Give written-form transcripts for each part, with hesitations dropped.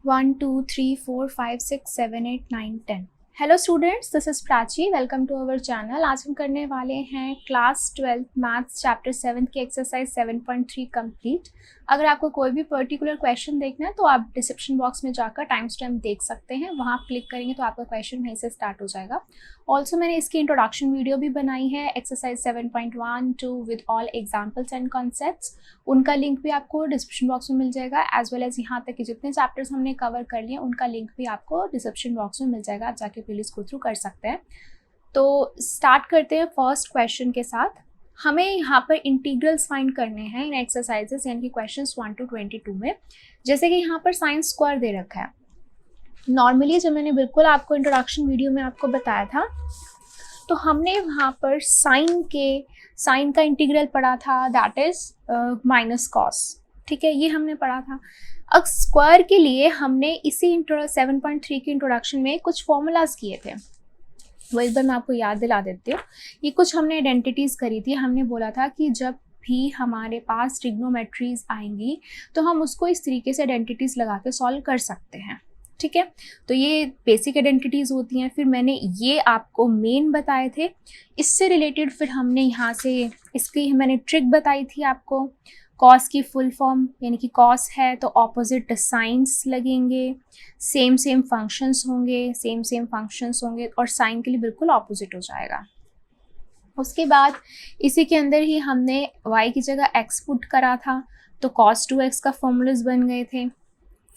1, 2, 3, 4, 5, 6, 7, 8, 9, 10। Hello students, this is Prachi. Welcome to our channel. आज हम करने वाले हैं क्लास 12 मैथ्स चैप्टर 7 की एक्सरसाइज 7.3 कंप्लीट। अगर आपको कोई भी पर्टिकुलर क्वेश्चन देखना है तो आप डिस्क्रिप्शन बॉक्स में जाकर टाइम स्टैम्प देख सकते हैं। वहाँ क्लिक करेंगे तो आपका क्वेश्चन वहीं से स्टार्ट हो जाएगा। ऑल्सो मैंने इसकी इंट्रोडक्शन वीडियो भी बनाई है, exercise 7.1-2 with all examples and concepts. उनका लिंक भी आपको डिस्क्रिप्शन बॉक्स में मिल जाएगा, एज वेल एज यहाँ तक कि जितने चैप्टर्स हमने कवर कर लिए उनका लिंक भी आपको डिस्क्रिप्शन बॉक्स में मिल जाएगा। आप जाके प्लीज गो थ्रू कर सकते हैं। तो स्टार्ट करते हैं फर्स्ट क्वेश्चन के साथ। हमें यहाँ पर इंटीग्रल्स फाइंड करने हैं इन एक्सरसाइजेस यानी कि क्वेश्चंस 1 to 22 में। जैसे कि यहाँ पर साइन स्क्वायर दे रखा है। नॉर्मली जब मैंने बिल्कुल आपको इंट्रोडक्शन वीडियो में आपको बताया था तो हमने वहाँ पर साइन का इंटीग्रल पढ़ा था, दैट इज माइनस कॉस। ठीक है, ये हमने पढ़ा था। अब स्क्वायर के लिए हमने इसी 7.3 के इंट्रोडक्शन में कुछ फॉर्मूलाज किए थे, वो एक बार मैं आपको याद दिला देती हूँ। ये कुछ हमने आइडेंटिटीज़ करी थी। हमने बोला था कि जब भी हमारे पास ट्रिग्नोमेट्रीज आएंगी तो हम उसको इस तरीके से आइडेंटिटीज़ लगा के सॉल्व कर सकते हैं। ठीक है, तो ये बेसिक आइडेंटिटीज़ होती हैं। फिर मैंने ये आपको मेन बताए थे। इससे रिलेटेड फिर हमने यहाँ से इसकी मैंने ट्रिक बताई थी आपको। कॉस की फुल फॉर्म यानी कि कॉस है तो ऑपोजिट साइंस लगेंगे, सेम फंक्शंस होंगे और साइन के लिए बिल्कुल ऑपोजिट हो जाएगा। उसके बाद इसी के अंदर ही हमने y की जगह x पुट करा था तो cos 2x का फॉर्मूलाज बन गए थे।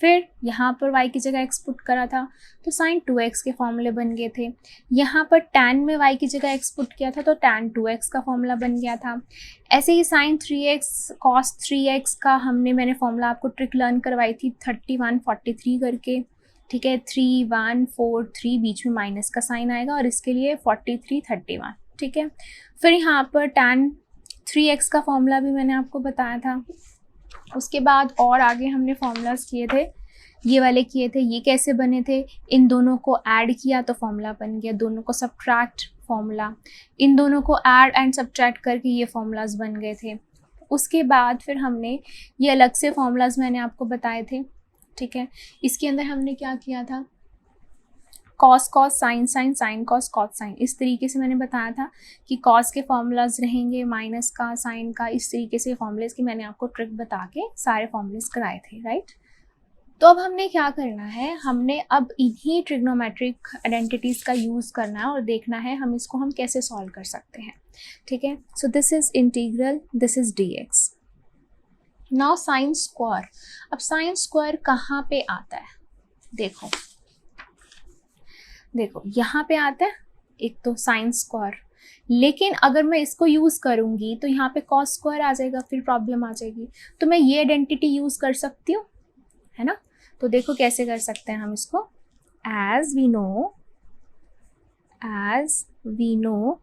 फिर यहाँ पर y की जगह x पुट करा था तो sin 2x के फॉर्मूले बन गए थे। यहाँ पर tan में y की जगह x पुट किया था तो tan 2x का फॉर्मूला बन गया था। ऐसे ही sin 3x cos 3x का मैंने फॉर्मूला आपको ट्रिक लर्न करवाई थी 3143 करके। ठीक है, 3 1 4 3 बीच में माइनस का साइन आएगा और इसके लिए 43 31। ठीक है, फिर यहाँ पर tan 3x का फॉर्मूला भी मैंने आपको बताया था। उसके बाद और आगे हमने फॉर्मूलाज किए थे, ये वाले किए थे। ये कैसे बने थे, इन दोनों को ऐड किया तो फॉर्मूला बन गया, दोनों को सब्ट्रैक्ट फॉर्मूला, इन दोनों को ऐड एंड सब्ट्रैक्ट करके ये फॉर्मूलाज बन गए थे। उसके बाद फिर हमने ये अलग से फॉर्मूलाज मैंने आपको बताए थे। ठीक है, इसके अंदर हमने क्या किया था, cos cos sine sine sine cos cos sine, इस तरीके से मैंने बताया था कि कॉस के फॉर्मूलाज रहेंगे, माइनस का, साइन का, इस तरीके से फॉर्मूलेज की मैंने आपको ट्रिक बता के सारे फॉर्मूलेज कराए थे। राइट, तो अब हमने क्या करना है, हमने अब इन्हीं ट्रिग्नोमेट्रिक आइडेंटिटीज़ का यूज़ करना है और देखना है हम इसको कैसे सॉल्व कर सकते हैं। ठीक है, सो this is integral, this is dx। Now sine square. अब साइन स्क्वायर कहाँ पे आता है, देखो यहाँ पे आता है एक तो साइन स्क्वायर, लेकिन अगर मैं इसको यूज़ करूँगी तो यहाँ पे कॉस स्क्वायर आ जाएगा, फिर प्रॉब्लम आ जाएगी। तो मैं ये आइडेंटिटी यूज़ कर सकती हूँ, है ना। तो देखो कैसे कर सकते हैं हम इसको। एज वी नो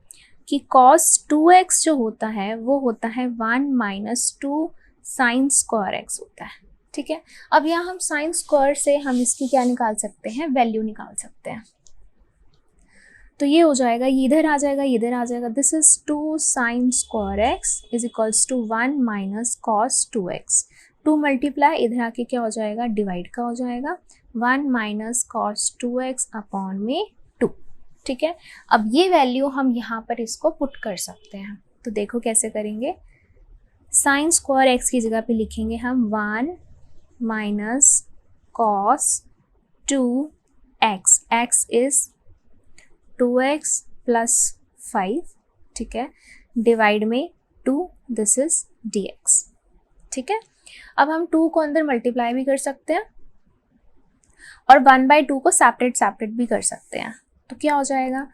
कि cos 2x जो होता है वो होता है 1 - 2 साइन स्क्वायर x होता है। ठीक है, अब यहाँ हम साइन स्क्वायर से हम इसकी क्या निकाल सकते हैं, वैल्यू निकाल सकते हैं। तो ये हो जाएगा, ये इधर आ जाएगा, ये इधर आ जाएगा। This is 2 sine square x is equals to 1 - cos 2x। 2 multiply इधर आके क्या हो जाएगा, डिवाइड का हो जाएगा, 1 - cos 2x अपॉन में 2। ठीक है, अब ये वैल्यू हम यहाँ पर इसको पुट कर सकते हैं। तो देखो कैसे करेंगे। साइन स्क्वायर x की जगह पे लिखेंगे हम 1 - cos 2x, x is 2x plus 5। ठीक है, डिवाइड में 2, दिस इज dx। ठीक है, अब हम 2 को अंदर मल्टीप्लाई भी कर सकते हैं और 1/2 को सेपरेट भी कर सकते हैं। तो क्या हो जाएगा,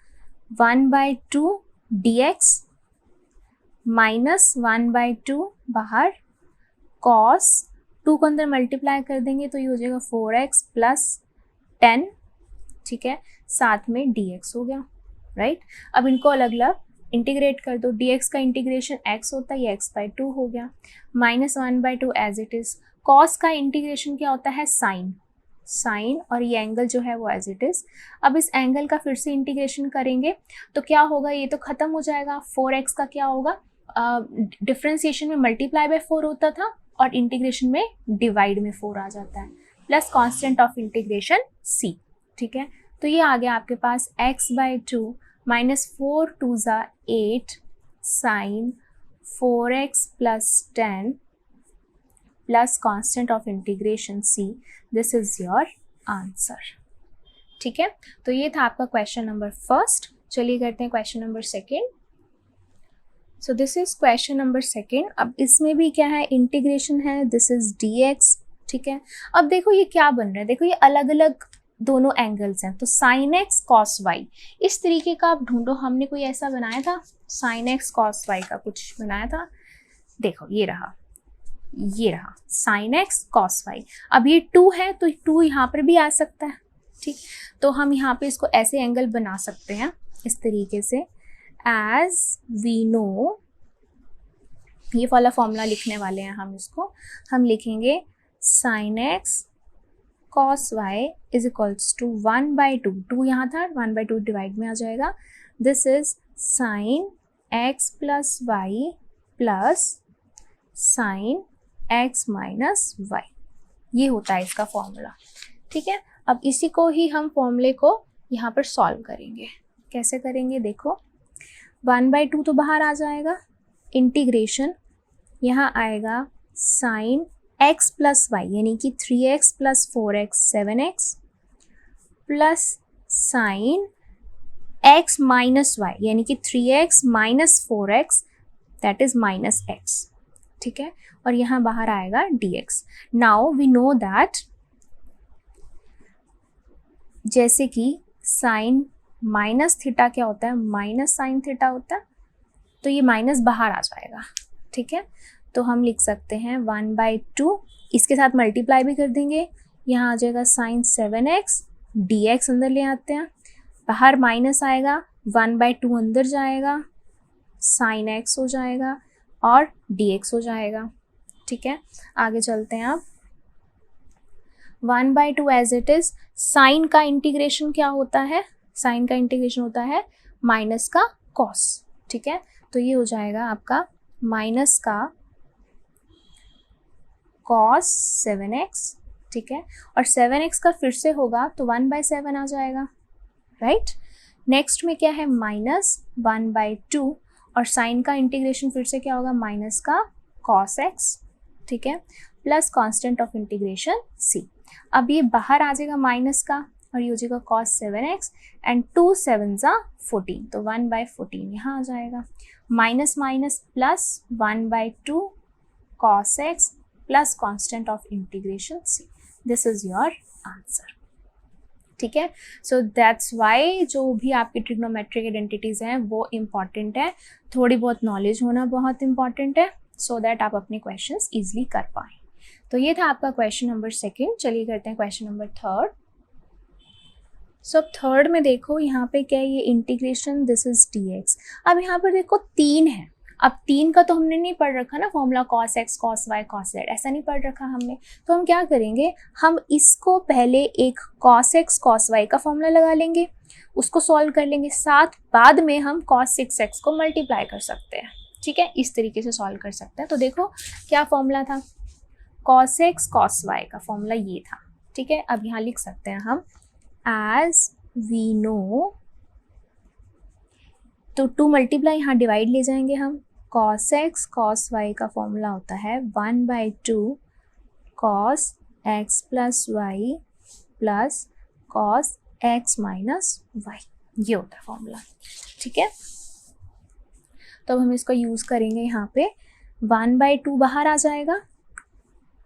1/2 dx माइनस 1/2 बाहर, cos 2 को अंदर मल्टीप्लाई कर देंगे तो ये हो जाएगा 4x प्लस 10। ठीक है, साथ में dx हो गया। राइट, अब इनको अलग अलग इंटीग्रेट कर दो। dx का इंटीग्रेशन x होता है, ये x/2 हो गया, -1/2 एज इट इज। cos का इंटीग्रेशन क्या होता है, साइन और ये एंगल जो है वो एज इट इज। अब इस एंगल का फिर से इंटीग्रेशन करेंगे तो क्या होगा, ये तो खत्म हो जाएगा। 4x का क्या होगा, डिफरेंशिएशन में मल्टीप्लाई बाय 4 होता था और इंटीग्रेशन में डिवाइड में 4 आ जाता है। Plus constant of integration c, ठीक है। तो ये आ गया आपके पास x/2 माइनस 4 2 ज़ा 8 sine 4x plus 10 plus constant of integration c, this is your answer, ठीक है। तो ये था आपका क्वेश्चन नंबर फर्स्ट। चलिए करते हैं question number second. So this is question number second. अब इसमें भी क्या है, इंटीग्रेशन है, दिस इज dx, ठीक है। अब देखो ये क्या बन रहा है, देखो ये अलग अलग दोनों एंगल्स हैं, तो sin x cos y इस तरीके का आप ढूंढो। हमने कोई ऐसा बनाया था sin x cos y का कुछ बनाया था, देखो ये रहा sin x cos y। अब ये 2 है तो 2 यहाँ पर भी आ सकता है, ठीक। तो हम यहाँ पे इसको ऐसे एंगल बना सकते हैं इस तरीके से, एज वी नो, ये वाला फॉर्मूला लिखने वाले हैं हम इसको, हम लिखेंगे sin x cos y is equals to 1/2, 2 यहाँ था 1/2 डिवाइड में आ जाएगा, this is sin x plus y plus sin x minus y, ये होता है इसका फॉर्मूला, ठीक है। अब इसी को ही हम फॉर्मूले को यहाँ पर सॉल्व करेंगे। कैसे करेंगे देखो, 1/2 तो बाहर आ जाएगा, इंटीग्रेशन यहाँ आएगा sin x प्लस y यानी कि 3x plus 4x 7x plus sin x minus y यानी कि 3x minus 4x that is minus x, ठीक है। और यहाँ बाहर आएगा dx। Now we know that जैसे कि साइन माइनस थीटा क्या होता है, माइनस साइन थीटा होता है, तो ये माइनस बाहर आ जाएगा, ठीक है। तो हम लिख सकते हैं 1/2, इसके साथ मल्टीप्लाई भी कर देंगे, यहाँ आ जाएगा साइन 7x, dx अंदर ले आते हैं, बाहर माइनस आएगा, 1/2 अंदर जाएगा, साइन x हो जाएगा और dx हो जाएगा, ठीक है। आगे चलते हैं अब, 1/2 एज इट इज, साइन का इंटीग्रेशन क्या होता है, साइन का इंटीग्रेशन होता है माइनस का कॉस, ठीक है। तो ये हो जाएगा आपका माइनस का cos 7x, ठीक है। और 7x का फिर से होगा तो 1/7 आ जाएगा, राइट। नेक्स्ट में क्या है, माइनस 1/2 और साइन का इंटीग्रेशन फिर से क्या होगा, माइनस का cos x, ठीक है, plus constant of integration c। अब ये बाहर आ जाएगा माइनस का और ये हो जाएगा cos 7x एंड 2 7 ज़ा 14, तो 1/14 यहाँ आ जाएगा, minus minus plus 1/2 cos x plus constant of integration c, this is your answer, ठीक है। सो दैट्स वाई जो भी आपकी ट्रिग्नोमेट्रिक आइडेंटिटीज हैं वो इम्पॉर्टेंट है, थोड़ी बहुत नॉलेज होना बहुत इंपॉर्टेंट है, सो दैट आप अपने क्वेश्चंस इजीली कर पाएँ। तो ये था आपका क्वेश्चन नंबर सेकेंड। चलिए करते हैं question number third. So third में देखो यहाँ पे क्या है, ये इंटीग्रेशन, दिस इज dx। अब यहाँ पर देखो 3 है, अब 3 का तो हमने नहीं पढ़ रखा ना formula, cos x cos y cos z ऐसा नहीं पढ़ रखा हमने, तो हम क्या करेंगे, हम इसको पहले एक cos x cos y का फॉर्मूला लगा लेंगे, उसको सॉल्व कर लेंगे, साथ बाद में हम cos 6x को मल्टीप्लाई कर सकते हैं, ठीक है। इस तरीके से सॉल्व कर सकते हैं। तो देखो क्या फॉर्मूला था, cos x cos y का फॉर्मूला ये था, ठीक है। अब यहाँ लिख सकते हैं हम एज वी नो, तो 2 मल्टीप्लाई यहाँ डिवाइड ले जाएंगे हम, cos x cos y का फॉर्मूला होता है 1/2 cos x plus y plus cos x minus y, ये होता है फॉर्मूला, ठीक है। तो अब हम इसको यूज़ करेंगे, यहाँ पे 1/2 बाहर आ जाएगा,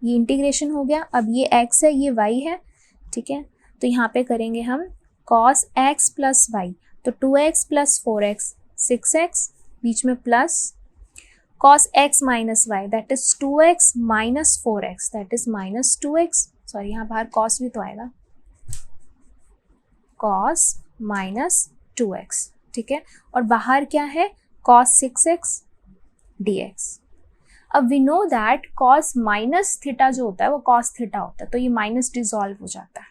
ये इंटीग्रेशन हो गया, अब ये x है ये y है, ठीक है। तो यहाँ पे करेंगे हम cos x प्लस y, तो 2x प्लस 4x 6x, बीच में plus cos x minus y that is 2x minus 4x that is minus 2x, sorry यहाँ बाहर cos भी तो आएगा, cos माइनस 2x, ठीक है। और बाहर क्या है, cos 6x dx। अब we know that cos minus theta जो होता है वो cos थीटा होता है, तो ये माइनस डिसॉल्व हो जाता है,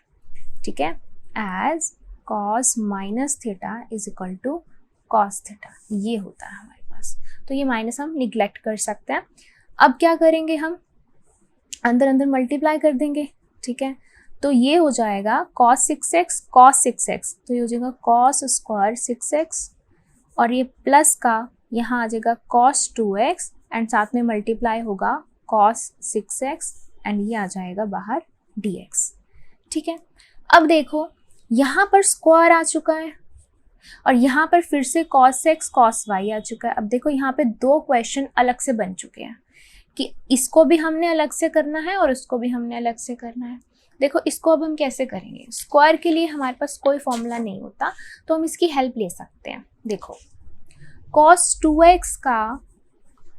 ठीक है, as cos minus theta is equal to cos theta, ये होता है हमारे पास। तो ये माइनस हम निग्लेक्ट कर सकते हैं। अब क्या करेंगे, हम अंदर अंदर मल्टीप्लाई कर देंगे, ठीक है। तो ये हो जाएगा cos 6x cos 6x, तो ये हो जाएगा cos स्क्वायर 6x और ये प्लस का यहाँ आ जाएगा cos 2x एंड साथ में मल्टीप्लाई होगा cos 6x एंड ये आ जाएगा बाहर dx। ठीक है, अब देखो यहाँ पर स्क्वायर आ चुका है और यहाँ पर फिर से cos x cos y आ चुका है। अब देखो यहाँ पे दो क्वेश्चन अलग से बन चुके हैं कि इसको भी हमने अलग से करना है और इसको भी हमने अलग से करना है। देखो इसको अब हम कैसे करेंगे, स्क्वायर के लिए हमारे पास कोई फॉर्मूला नहीं होता तो हम इसकी हेल्प ले सकते हैं। देखो cos 2x का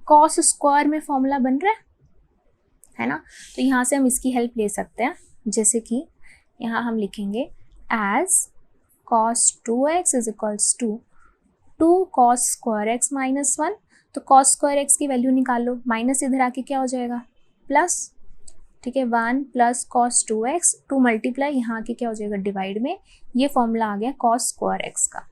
cos स्क्वायर में फॉर्मूला बन रहा है ना, तो यहाँ से हम इसकी हेल्प ले सकते हैं। जैसे कि यहाँ हम लिखेंगे as cos 2x is equals to 2 cos square x minus 1, तो cos square x की वैल्यू निकाल लो, माइनस इधर आके क्या हो जाएगा प्लस। ठीक है, 1 प्लस cos 2x, 2 मल्टीप्लाई यहाँ आके क्या हो जाएगा डिवाइड में, ये फॉर्मूला आ गया cos square x का।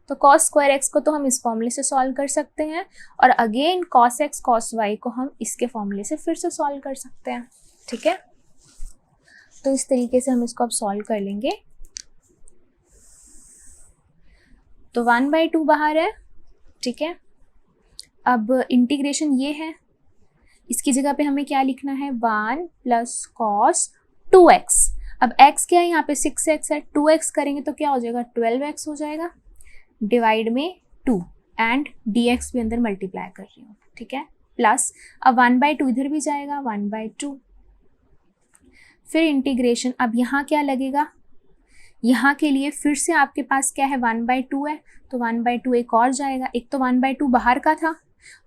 तो cos square x को तो हम इस फॉर्मूले से सॉल्व कर सकते हैं और again cos x cos y को हम इसके फॉर्मूले से फिर से सॉल्व कर सकते हैं। ठीक है, तो इस तरीके से हम इसको अब सॉल्व कर लेंगे। तो 1/2 बाहर है। ठीक है, अब इंटीग्रेशन ये है, इसकी जगह पे हमें क्या लिखना है 1 प्लस cos 2x। अब x क्या है यहाँ पे 6x है, 2x करेंगे तो क्या हो जाएगा 12x हो जाएगा डिवाइड में 2 एंड dx भी अंदर मल्टीप्लाई कर रही हूँ। ठीक है, प्लस अब 1/2 इधर भी जाएगा 1/2, फिर इंटीग्रेशन। अब यहाँ क्या लगेगा, यहाँ के लिए फिर से आपके पास क्या है 1/2 है तो 1/2 एक और जाएगा, एक तो 1/2 बाहर का था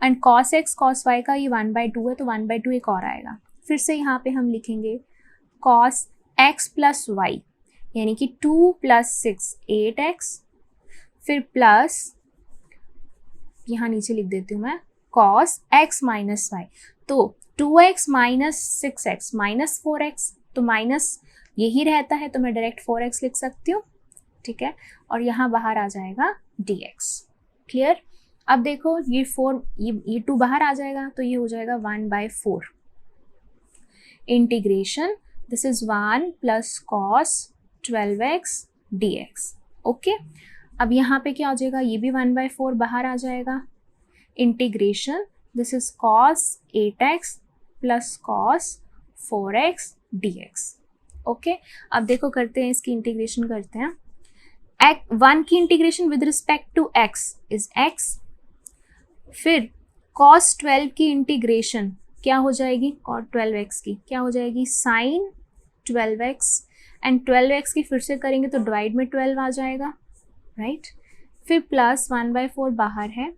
and cos x cos y का ये 1/2 है तो 1/2 एक और आएगा। फिर से यहाँ पे हम लिखेंगे cos x प्लस y यानी कि 2 प्लस 6 8x, फिर प्लस यहाँ नीचे लिख देती हूँ मैं cos x माइनस y, तो 2x minus 6x minus 4x, तो माइनस यही रहता है तो मैं डायरेक्ट 4x लिख सकती हूँ। ठीक है, और यहाँ बाहर आ जाएगा dx। क्लियर। अब देखो ये 4 ये 2 बाहर आ जाएगा तो ये हो जाएगा 1/4 integration this is 1 plus cos 12x dx। Okay, अब यहाँ पे क्या हो जाएगा, ये भी 1/4 बाहर आ जाएगा integration this is cos 8x plus cos 4x dx। Okay, अब देखो करते हैं इसकी इंटीग्रेशन करते हैं। 1 की integration with respect to x is x, फिर cos 12 की इंटीग्रेशन क्या हो जाएगी cos 12x की क्या हो जाएगी sin 12x एंड 12x की फिर से करेंगे तो डिवाइड में 12 आ जाएगा राइट। फिर प्लस 1/4 बाहर है,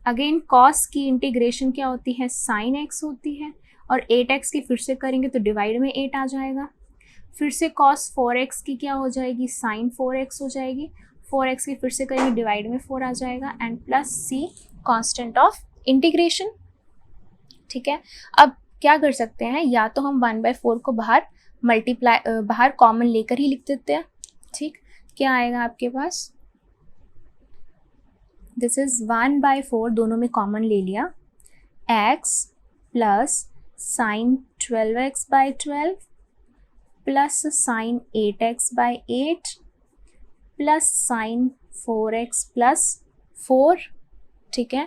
अगेन cos की इंटीग्रेशन क्या होती है sin x होती है और 8x की फिर से करेंगे तो डिवाइड में 8 आ जाएगा। फिर से cos 4x की क्या हो जाएगी sin 4x हो जाएगी, 4x की फिर से करेंगे डिवाइड में 4 आ जाएगा and plus c constant of integration. ठीक है, अब क्या कर सकते हैं, या तो हम 1/4 को बाहर बाहर कॉमन लेकर ही लिख देते हैं। ठीक, क्या आएगा आपके पास, दिस इज 1/4 दोनों में कॉमन ले लिया, x plus sin 12x/12 plus sin 8x/8 plus sin 4x plus 4। ठीक है,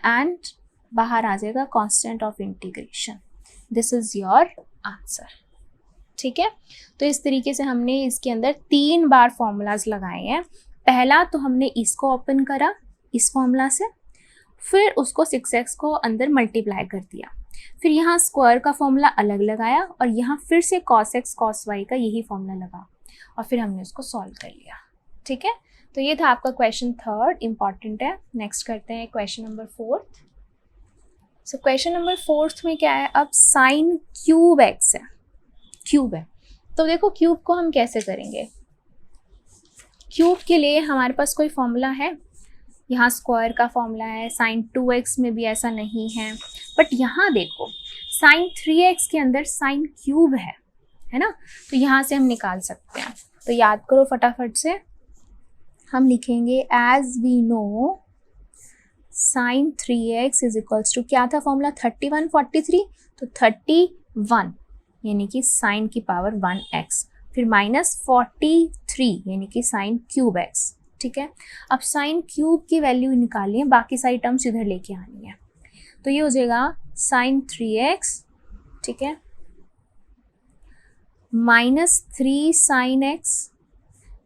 एंड बाहर आ जाएगा constant of integration. This is your answer. ठीक है, तो इस तरीके से हमने इसके अंदर 3 बार फॉर्मूलाज लगाए हैं। पहला तो हमने इसको ओपन करा इस फॉर्मूला से, फिर उसको 6x को अंदर मल्टीप्लाई कर दिया, फिर यहाँ स्क्वायर का फॉर्मूला अलग लगाया और यहाँ फिर से cos x cos y का यही फॉर्मूला लगा और फिर हमने उसको सॉल्व कर लिया। ठीक है, तो ये था आपका क्वेश्चन 3rd, इंपॉर्टेंट है। नेक्स्ट करते हैं question number 4th। So question number 4th में क्या है, अब साइन क्यूब x है, क्यूब है। तो देखो क्यूब को हम कैसे करेंगे, क्यूब के लिए हमारे पास कोई फॉर्मूला है, यहाँ स्क्वायर का फॉर्मूला है, साइन 2x में भी ऐसा नहीं है, बट यहाँ देखो साइन 3x के अंदर साइन क्यूब है ना, तो यहाँ से हम निकाल सकते हैं। तो याद करो फटाफट से, हम लिखेंगे as we know sine 3x is equals to क्या था फॉर्मूला 31 43, तो 31 यानी कि साइन की पावर 1x, फिर -43 यानी कि साइन क्यूब x। ठीक है, अब साइन क्यूब की वैल्यू निकालनी है, बाकी सारी टर्म्स इधर लेके आनी है। तो ये हो जाएगा साइन 3x, ठीक है, -3 sine x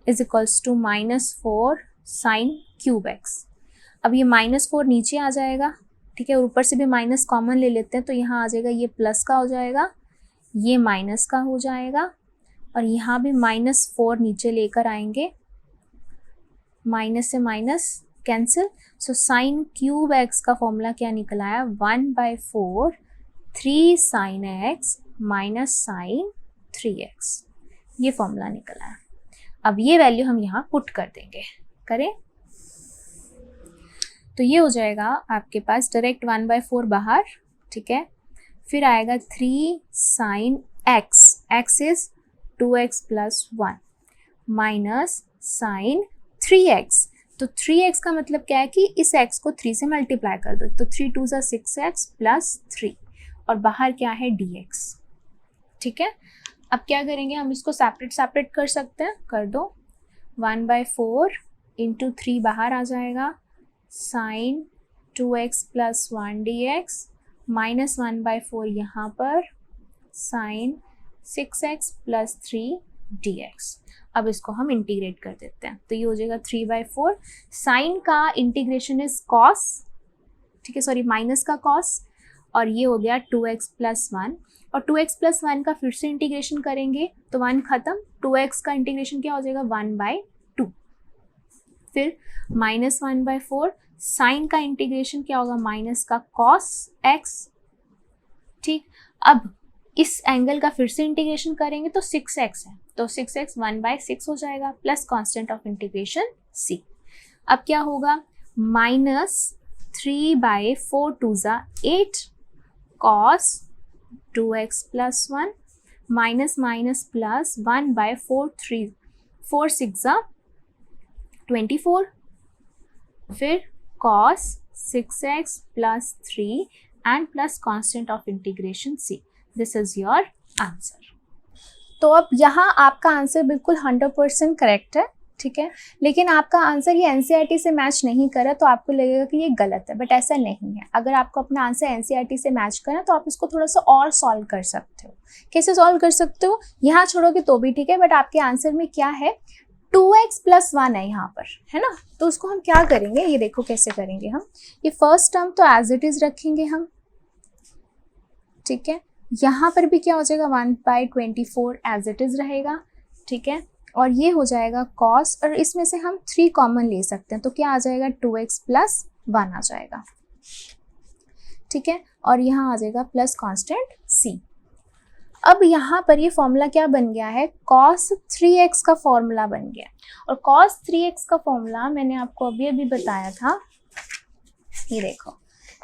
is equals to -4 sine cube x। अब ये -4 नीचे आ जाएगा, ठीक है, और ऊपर से भी माइनस कॉमन ले लेते हैं, तो यहाँ आ जाएगा, ये प्लस का हो जाएगा, ये माइनस का हो जाएगा, और यहाँ भी -4 नीचे लेकर आएंगे, माइनस से minus cancel. So sine cube x का फॉर्मूला क्या निकल आया, 1/4 3 sine x minus sine 3x, ये फॉर्मूला निकल आया। अब ये वैल्यू हम यहाँ पुट कर देंगे, करें तो ये हो जाएगा आपके पास डायरेक्ट 1/4 बाहर, ठीक है, फिर आएगा 3 sine x, x is 2x + 1 minus sine 3x। तो 3x का मतलब क्या है कि इस x को 3 से मल्टीप्लाई कर दो, तो 3 2 = 6x + 3, और बाहर क्या है dx। ठीक है, अब क्या करेंगे, हम इसको सेपरेट कर सकते हैं, कर दो। 1/4 × 3 बाहर आ जाएगा, साइन 2x + 1 dx माइनस 1/4 यहाँ पर साइन 6x + 3 dx। अब इसको हम इंटीग्रेट कर देते हैं, तो ये हो जाएगा 3/4। साइन का इंटीग्रेशन इज कॉस, ठीक है, सॉरी माइनस का कॉस, और ये हो गया 2x + 1, और 2x + 1 का फिर से इंटीग्रेशन करेंगे तो 1 खत्म, 2x का इंटीग्रेशन क्या हो जाएगा 1/2, फिर -1/4 साइन का इंटीग्रेशन क्या होगा माइनस का कॉस x। ठीक, अब इस एंगल का फिर से इंटीग्रेशन करेंगे तो 6x है, तो 6x 1/6 हो जाएगा, plus constant of integration c। अब क्या होगा, -3/4 2 = 8 cos 2x + 1 माइनस प्लस 1/4 3 4 6 = 24, फिर cos 6x + 3 and plus constant of integration c. This is your answer. तो अब यहाँ आपका आंसर बिल्कुल 100% करेक्ट है, ठीक है, लेकिन आपका आंसर ये एनसीईआरटी से मैच नहीं करा तो आपको लगेगा कि ये गलत है, बट ऐसा नहीं है। अगर आपको अपना आंसर एनसीईआरटी से मैच करना तो आप इसको थोड़ा सा और सॉल्व कर सकते हो। कैसे सॉल्व कर सकते हो, यहाँ छोड़ोगे तो भी ठीक है, बट आपके आंसर में क्या है 2x + 1 है यहाँ पर, है ना, तो उसको हम क्या करेंगे, ये देखो कैसे करेंगे हम। ये फर्स्ट टर्म तो एज इट इज रखेंगे हम, ठीक है, यहाँ पर भी क्या हो जाएगा 1/24 एज इट इज रहेगा, ठीक है, और ये हो जाएगा cos, और इसमें से हम 3 कॉमन ले सकते हैं, तो क्या आ जाएगा 2x + 1 आ जाएगा, ठीक है, और यहाँ आ जाएगा प्लस कांस्टेंट c। अब यहाँ पर ये फॉर्मूला क्या बन गया है, cos 3x का फॉर्मूला बन गया, और cos 3x का फॉर्मूला मैंने आपको अभी बताया था, ये देखो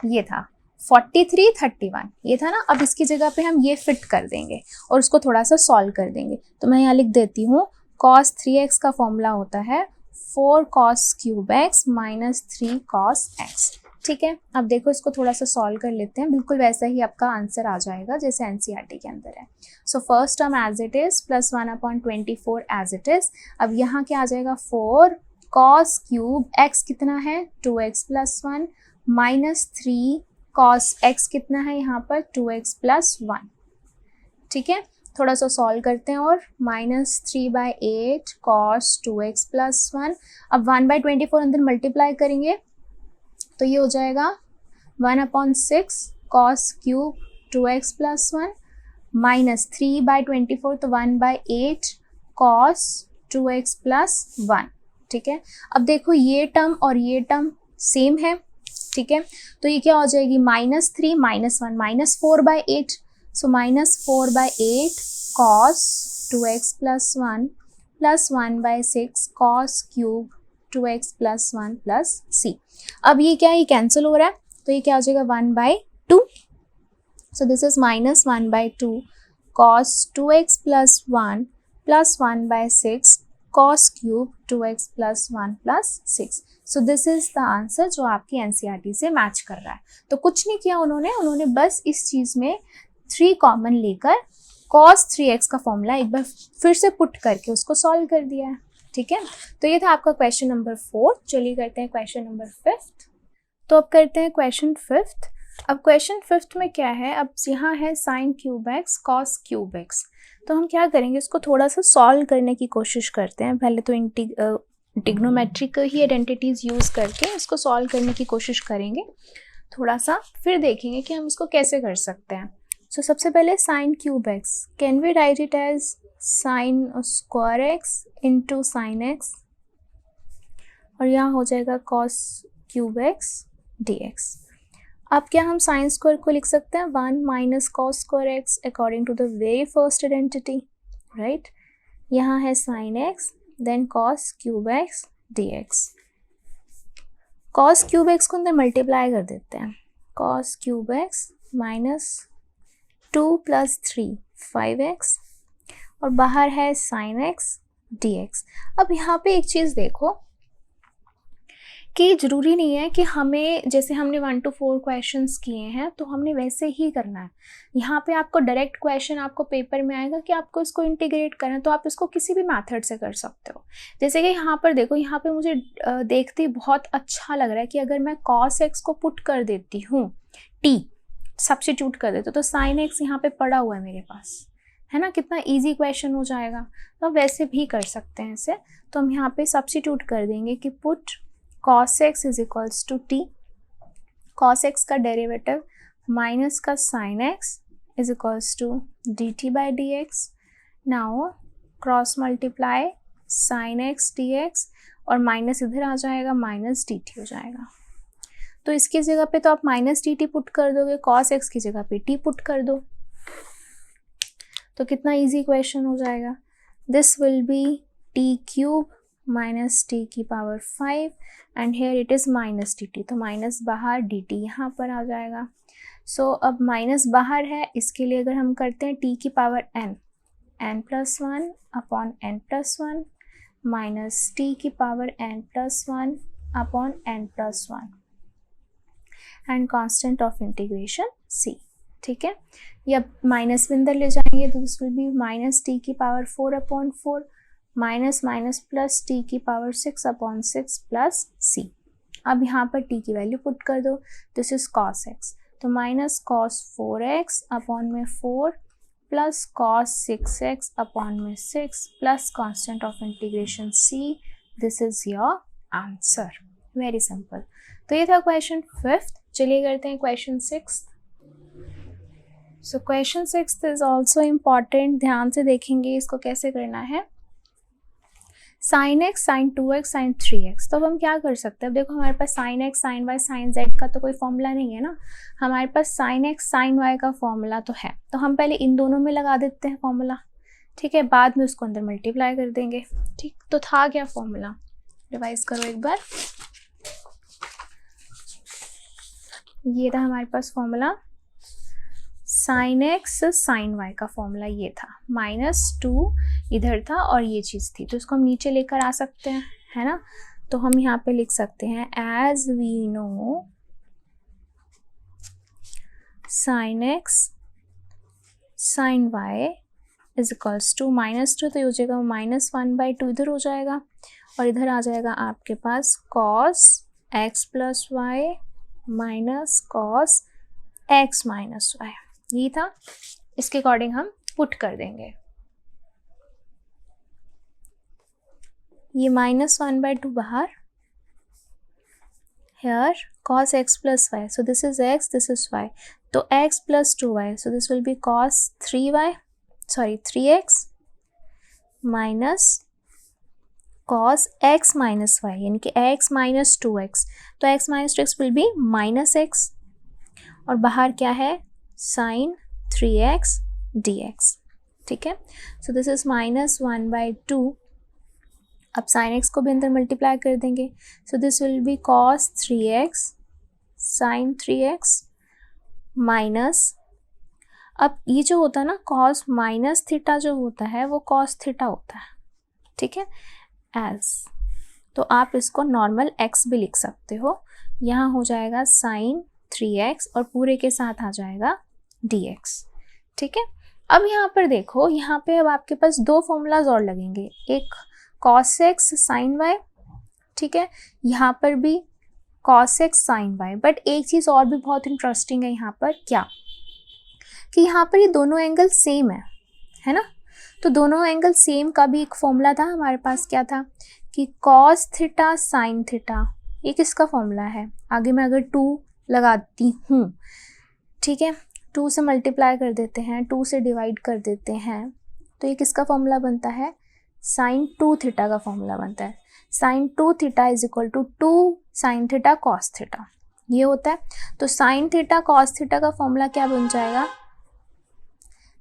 ये था 43 31, ये था ना। अब इसकी जगह पे हम ये फिट कर देंगे और उसको थोड़ा सा सॉल्व कर देंगे, तो मैं यहाँ लिख देती हूँ cos 3x का फॉर्मूला होता है 4 cos cube x minus 3 cos x, ठीक है। अब देखो इसको थोड़ा सा सॉल्व कर लेते हैं, बिल्कुल वैसा ही आपका आंसर आ जाएगा जैसे एनसीईआरटी के अंदर है। So first term as it is plus 1/24 as it is. अब यहाँ क्या आ जाएगा 4 cos क्यूब x कितना है 2x + 1 माइनस 3 cos x कितना है यहाँ पर 2x + 1, ठीक है। थोड़ा सा सॉल्व करते हैं और -3/8 cos 2x + 1। अब 1/24 अंदर मल्टीप्लाई करेंगे तो ये हो जाएगा 1/6 cos क्यूब 2x + 1 माइनस 3/24 तो 1/8 cos 2x + 1, ठीक है। अब देखो ये टर्म और ये टर्म सेम है, ठीक है, तो ये क्या हो जाएगी -3 -1 -4/8, सो -4/8 cos 2x + 1 plus 1/6 cos cube 2x + 1 plus c। अब ये क्या, ये कैंसिल हो रहा है तो ये क्या हो जाएगा 1/2, सो this is -1/2 cos 2x + 1 plus 1/6 cos cube 2x + 1 plus 6। So this is the answer जो आपकी एनसीईआरटी से मैच कर रहा है। तो कुछ नहीं किया उन्होंने बस इस चीज़ में 3 कॉमन लेकर cos 3x का फॉर्मूला एक बार फिर से पुट करके उसको सॉल्व कर दिया है, ठीक है। तो ये था आपका क्वेश्चन नंबर 4। चलिए करते हैं क्वेश्चन नंबर 5। तो अब करते हैं क्वेश्चन 5। अब क्वेश्चन 5 में क्या है, अब यहाँ है sin cube x cos cube x. तो हम क्या करेंगे, इसको थोड़ा सा सॉल्व करने की कोशिश करते हैं। पहले तो ट्रिग्नोमेट्रिक ही आइडेंटिटीज़ यूज़ करके इसको सॉल्व करने की कोशिश करेंगे थोड़ा सा, फिर देखेंगे कि हम इसको कैसे कर सकते हैं। सो सबसे पहले sin cube x, can we write it as sin square x into sine x, और यहाँ हो जाएगा cos क्यूब एक्स dx। अब क्या हम साइन स्क्वायर को लिख सकते हैं 1 minus cos square x according to the very first identity, right. यहाँ है sine x then cos cube x dx। Cos cube x को अंदर मल्टीप्लाई कर देते हैं, cos cube x minus 2 + 3 5x, और बाहर है साइन एक्स dx। अब यहाँ पे एक चीज़ देखो कि ज़रूरी नहीं है कि हमें, जैसे हमने 1 to 4 क्वेश्चंस किए हैं तो हमने वैसे ही करना है। यहाँ पे आपको डायरेक्ट क्वेश्चन आपको पेपर में आएगा कि आपको इसको इंटीग्रेट करना है, तो आप इसको किसी भी मेथड से कर सकते हो। जैसे कि यहाँ पर देखो, यहाँ पे मुझे देखते ही बहुत अच्छा लग रहा है कि अगर मैं cos x को पुट कर देती हूँ, t सब्स्टिट्यूट कर देती हूँ, तो sin x यहाँ पे पड़ा हुआ है मेरे पास, है ना। कितना ईजी क्वेश्चन हो जाएगा। तो आप वैसे भी कर सकते हैं इसे। तो हम यहाँ पे सब्स्टिट्यूट कर देंगे कि put cos x is equals to t, cos x का डेरिवेटिव माइनस का sin x is equals to dt by dx। Now cross multiply sin x dx, और माइनस इधर आ जाएगा, माइनस dt हो जाएगा। तो इसकी जगह पे तो आप माइनस dt पुट कर दोगे, cos x की जगह पे t पुट कर दो, तो कितना इजी क्वेश्चन हो जाएगा। This will be t cube minus T की power 5 and here it is minus dt, तो माइनस बाहर dt यहाँ पर आ जाएगा। सो अब माइनस बाहर है, इसके लिए अगर हम करते हैं t की power n+1 upon n+1 minus t की power n+1 upon n+1 and constant of integration c, ठीक है। या माइनस भी अंदर ले जाएंगे तो this will B minus t की power 4/4 minus minus plus t की पावर 6/6 प्लस c। अब यहाँ पर t की वैल्यू पुट कर दो, दिस इज cos x, तो माइनस cos 4x अपॉन में 4 प्लस cos 6x अपॉन में 6 plus constant of integration c। This is your answer, very simple. तो ये था क्वेश्चन 5। चलिए करते हैं question 6। So question 6 is also important, ध्यान से देखेंगे इसको कैसे करना है। sin x, sin 2x, sin 3x। तो अब हम क्या कर सकते हैं, अब देखो हमारे पास sin x, sin y, sin z का तो कोई फॉर्मूला नहीं है ना, हमारे पास sin x, sin y का फॉर्मूला तो है। तो हम पहले इन दोनों में लगा देते हैं फॉर्मूला, ठीक है, बाद में उसको अंदर मल्टीप्लाई कर देंगे, ठीक। तो था क्या फॉर्मूला, रिवाइज करो एक बार। ये था हमारे पास formula, sin x sin y का फॉर्मूला ये था, -2 इधर था और ये चीज़ थी, तो इसको हम नीचे लेकर आ सकते हैं, है ना। तो हम यहाँ पे लिख सकते हैं as we know sin x sin y is equals to -2, तो ये हो जाएगा -1/2 इधर हो जाएगा, और इधर आ जाएगा आपके पास cos x plus y minus cos x minus y. ये था, इसके अकॉर्डिंग हम पुट कर देंगे। ये -1/2 बाहर, here cos x plus y, so this is x, this is y, तो x plus 2y, so this will be cos 3x minus cos x minus y, यानी कि x minus 2x, तो x minus 2x will be minus x, और बाहर क्या है sin 3x dx, ठीक है। so this is -1/2, अब sin x को भी अंदर मल्टीप्लाई कर देंगे, so this will B cos 3x sin 3x minus, अब ये जो होता है ना cos माइनस थीटा जो होता है वो cos थीटा होता है, ठीक है, एज, तो आप इसको नॉर्मल x भी लिख सकते हो। यहाँ हो जाएगा sin 3x और पूरे के साथ आ जाएगा dx, ठीक है। अब यहाँ पर देखो, यहाँ पे अब आपके पास दो फॉर्मूलाज और लगेंगे, एक cos x sin y, ठीक है, यहाँ पर भी cos x sin y। But एक चीज़ और भी बहुत इंटरेस्टिंग है यहाँ पर, क्या कि यहाँ पर ये दोनों एंगल सेम है ना। तो दोनों एंगल सेम का भी एक फॉर्मूला था हमारे पास, क्या था कि cos थीटा sin थीटा, ये किसका फॉर्मूला है, आगे मैं अगर 2 लगाती हूँ, ठीक है, 2 से मल्टीप्लाई कर देते हैं, 2 से डिवाइड कर देते हैं, तो ये किसका फॉर्मूला बनता है, sin 2 थीटा का फॉर्मूला बनता है। sin 2 theta is equal to 2 sin theta cos theta, ये होता है। तो sin थीटा cos थीटा का फॉर्मूला क्या बन जाएगा,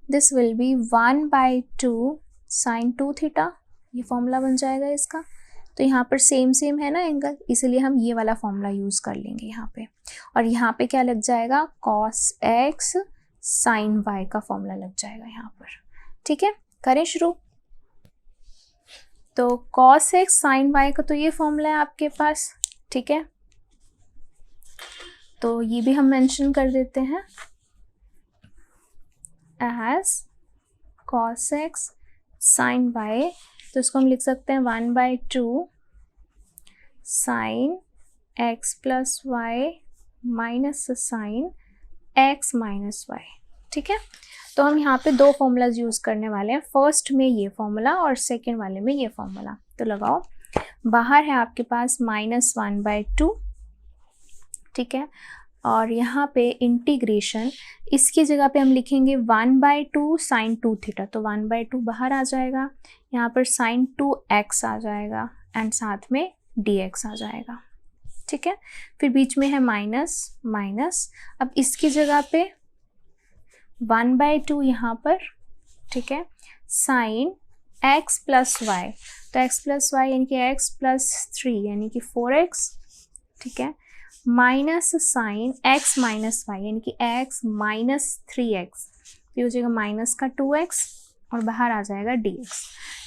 this will be 1/2 sin 2 theta, ये फॉर्मूला बन जाएगा इसका। तो यहाँ पर सेम सेम है ना एंगल, इसलिए हम ये वाला फॉर्मूला यूज़ कर लेंगे यहाँ पे। और यहाँ पे क्या लग जाएगा, cos x sin y का फॉर्मूला लग जाएगा यहाँ पर, ठीक है। करें शुरू। तो cos x sin y का तो ये फॉर्मूला है आपके पास, ठीक है, तो ये भी हम मेंशन कर देते हैं as cos x sin y। तो इसको हम लिख सकते हैं 1/2 sin x plus y minus sin x minus y, ठीक है। तो हम यहाँ पे दो फॉर्मूलाज यूज़ करने वाले हैं, फर्स्ट में ये फॉर्मूला और सेकेंड वाले में ये फॉर्मूला। तो लगाओ, बाहर है आपके पास -1/2, ठीक है, और यहाँ पे इंटीग्रेशन, इसकी जगह पे हम लिखेंगे 1/2 sin 2 थीटा, तो 1/2 बाहर आ जाएगा, यहाँ पर sin 2x आ जाएगा एंड साथ में dx आ जाएगा, ठीक है। फिर बीच में है माइनस माइनस, अब इसकी जगह पे 1/2 यहाँ पर, ठीक है, sin x प्लस y, तो x प्लस वाई यानी कि x प्लस 3 यानी कि 4x, ठीक है, minus sine x minus y यानी कि x माइनस 3x, तो हो जाएगा माइनस का 2x और बाहर आ जाएगा dx।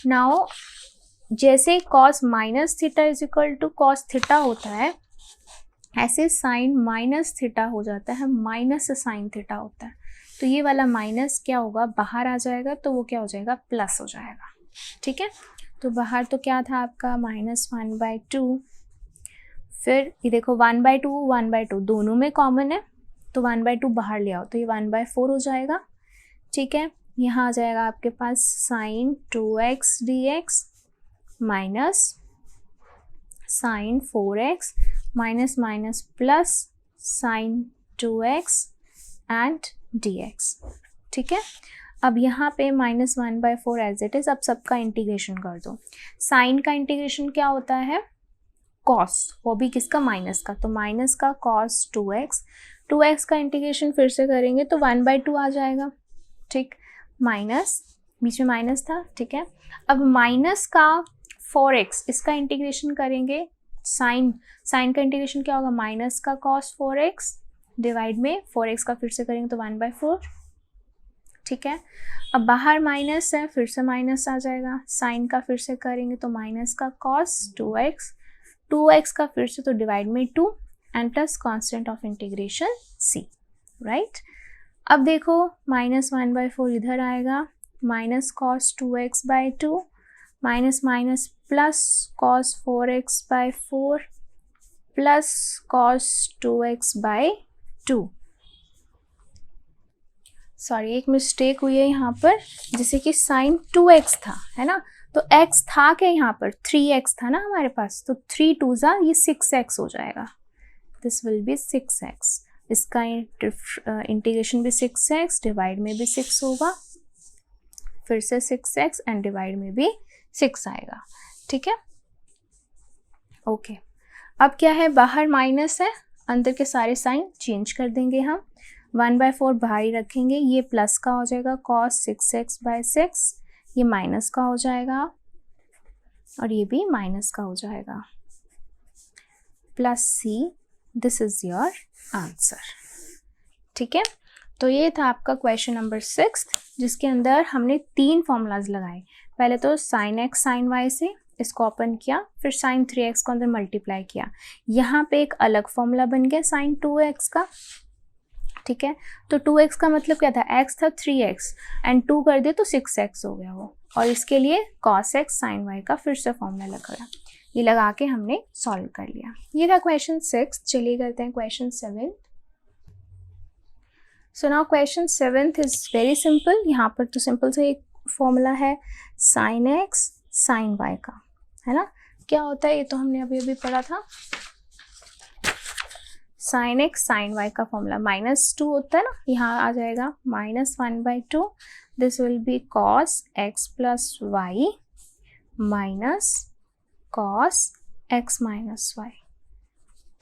नाउ जैसे cos minus theta is equal to cos theta होता है, ऐसे साइन माइनस थीटा हो जाता है माइनस साइन थीटा होता है, तो ये वाला माइनस क्या होगा, बाहर आ जाएगा, तो वो क्या हो जाएगा, प्लस हो जाएगा, ठीक है। तो बाहर तो क्या था आपका -1/2, फिर ये देखो 1/2 दोनों में कॉमन है, तो 1/2 बाहर ले आओ तो ये 1/4 हो जाएगा, ठीक है। यहाँ आ जाएगा आपके पास sine 2x dx minus sine 4x minus minus plus sine 2x and dx, ठीक है। अब यहाँ पे -1/4 एज इट इज़, अब सबका इंटीग्रेशन कर दो। साइन का इंटीग्रेशन क्या होता है, कॉस, वो भी किसका, माइनस का, तो माइनस का cos 2x का इंटीग्रेशन फिर से करेंगे तो 1/2 आ जाएगा, ठीक, माइनस, बीच में माइनस था, ठीक है। अब माइनस का 4x, इसका इंटीग्रेशन करेंगे, साइन का इंटीग्रेशन क्या होगा, माइनस का cos 4x डिवाइड में 4x का फिर से करेंगे तो 1/4, ठीक है। अब बाहर माइनस है, फिर से माइनस आ जाएगा, साइन का फिर से करेंगे तो माइनस का cos 2x का फिर से तो डिवाइड में 2 and plus constant of integration c, right. अब देखो -1/4 इधर आएगा, minus cos 2x/2 minus minus plus cos 4x/4 plus cos 2x/2। Sorry, एक मिस्टेक हुई है यहाँ पर, जैसे कि साइन 2x था, है ना, तो x था क्या यहाँ पर, 3x था ना हमारे पास, तो 3 2 जा ये 6x हो जाएगा, दिस विल बी 6x, इसका इंटीग्रेशन भी 6x, डिवाइड में भी 6 होगा, फिर से 6x एंड डिवाइड में भी 6 आएगा, ठीक है, ओके। अब क्या है, बाहर माइनस है, अंदर के सारे साइन चेंज कर देंगे हम, 1/4 बाहर ही रखेंगे, ये प्लस का हो जाएगा cos 6x/6, ये माइनस का हो जाएगा और ये भी माइनस का हो जाएगा, plus c, this is your answer, ठीक है। तो ये था आपका क्वेश्चन नंबर 6, जिसके अंदर हमने 3 फॉर्मूलाज लगाए। पहले तो sin x sin y से इसको ओपन किया, फिर sin 3x को अंदर मल्टीप्लाई किया, यहाँ पे एक अलग फॉर्मूला बन गया sin 2x का, ठीक है। तो 2x का मतलब क्या था, x था 3x एंड 2 कर दिए तो 6x हो गया वो, और इसके लिए cos x sin y का फिर से फॉर्मूला लगा, ये लगा के हमने सॉल्व कर लिया। ये था क्वेश्चन 6। चलिए करते हैं question 7। So now question 7 is very simple. यहाँ पर तो सिंपल से एक फॉर्मूला है sin x sin y का, है ना। क्या होता है ये तो हमने अभी अभी पढ़ा था। sin x sin y का फॉर्मूला -2 होता है ना, यहाँ आ जाएगा -1/2, this will B cos x plus y minus cos x minus y,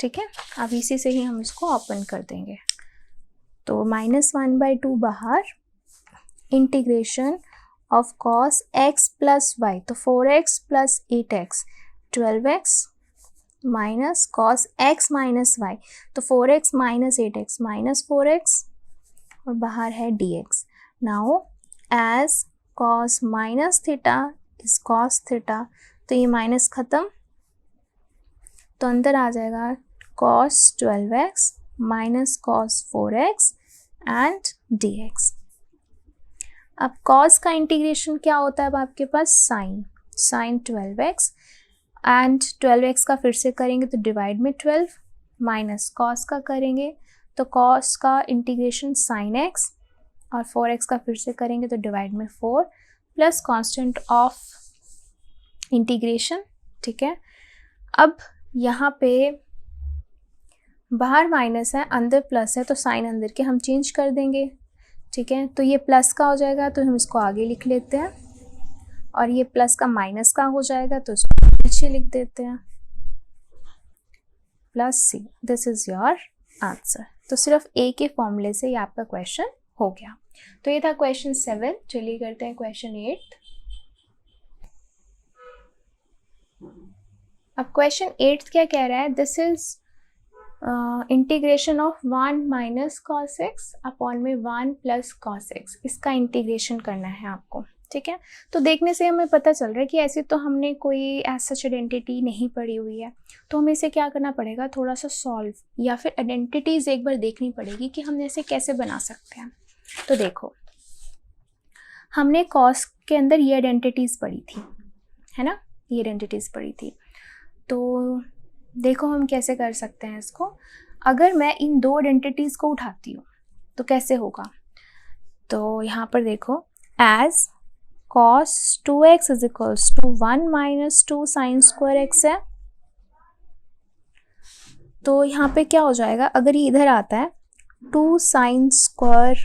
ठीक है। अब इसी से ही हम इसको ओपन कर देंगे, तो -1/2 बाहर, integration of cos x plus y, तो 4x plus 8x 12x minus cos x minus y, तो 4x minus 8x minus 4x, और बाहर है dx। Now as cos minus theta is cos theta, तो ये माइनस खत्म, तो अंदर आ जाएगा cos 12x minus cos 4x and dx। अब cos का इंटीग्रेशन क्या होता है, अब आपके पास sin 12x एंड 12x का फिर से करेंगे तो डिवाइड में 12, माइनस cos का करेंगे तो cos का इंटीग्रेशन sin x, और 4x का फिर से करेंगे तो डिवाइड में 4, प्लस कांस्टेंट ऑफ इंटीग्रेशन, ठीक है। अब यहाँ पे बाहर माइनस है, अंदर प्लस है, तो साइन अंदर के हम चेंज कर देंगे, ठीक है। तो ये प्लस का हो जाएगा तो हम इसको आगे लिख लेते हैं, और ये प्लस का माइनस का हो जाएगा तो इसको नीचे लिख देते हैं, plus c, this is your answer. तो सिर्फ a के फॉर्मूले से ये आपका क्वेश्चन हो गया। तो ये था क्वेश्चन 7। चलिए करते हैं क्वेश्चन 8। अब क्वेश्चन 8 क्या कह रहा है, this is integration of 1 minus cos x upon में 1 प्लस cos x, इसका इंटीग्रेशन करना है आपको, ठीक है। तो देखने से हमें पता चल रहा है कि ऐसे तो हमने कोई एज सच आइडेंटिटी नहीं पढ़ी हुई है, तो हमें इसे क्या करना पड़ेगा, थोड़ा सा सॉल्व या फिर आइडेंटिटीज एक बार देखनी पड़ेगी कि हम इसे कैसे बना सकते हैं। तो देखो, हमने cos के अंदर ये आइडेंटिटीज पढ़ी थी, है ना, ये आइडेंटिटीज पढ़ी थी। तो देखो हम कैसे कर सकते हैं इसको। अगर मैं इन दो आइडेंटिटीज को उठाती हूँ तो कैसे होगा, तो यहाँ पर देखो, as cos 2x is equals to 1 minus 2 sine square x है, तो यहाँ पे क्या हो जाएगा, अगर ये इधर आता है 2 sine square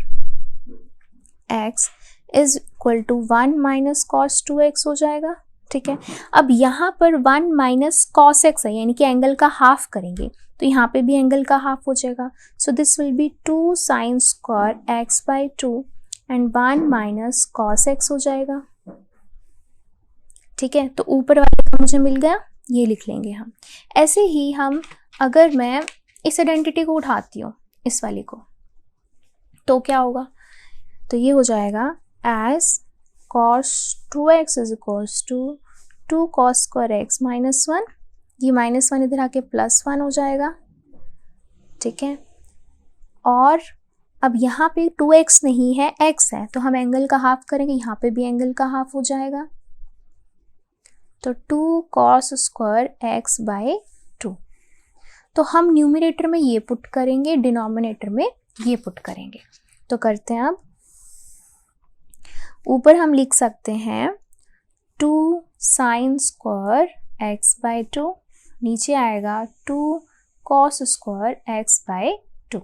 x is equal to 1 minus cos 2x हो जाएगा, ठीक है। अब यहाँ पर 1 माइनस cos x है, यानी कि एंगल का हाफ करेंगे, तो यहाँ पे भी एंगल का हाफ हो जाएगा, so this will B 2 sine square x by 2 and 1 minus cos x हो जाएगा, ठीक है। तो ऊपर वाले का मुझे मिल गया, ये लिख लेंगे हम। ऐसे ही हम, अगर मैं इस आइडेंटिटी को उठाती हूँ, इस वाली को, तो क्या होगा, तो ये हो जाएगा as cos 2x is equals to 2 cos square x minus 1, ये माइनस 1 इधर आके प्लस 1 हो जाएगा, ठीक है। और अब यहाँ पे 2x नहीं है, x है, तो हम एंगल का हाफ करेंगे, यहाँ पे भी एंगल का हाफ हो जाएगा, तो 2 cos स्क्वायर x बाई 2। तो हम न्यूमरेटर में ये पुट करेंगे, डिनोमिनेटर में ये पुट करेंगे। तो करते हैं, अब ऊपर हम लिख सकते हैं 2 साइन स्क्वायर x बाई 2, नीचे आएगा 2 cos स्क्वायर x बाई 2,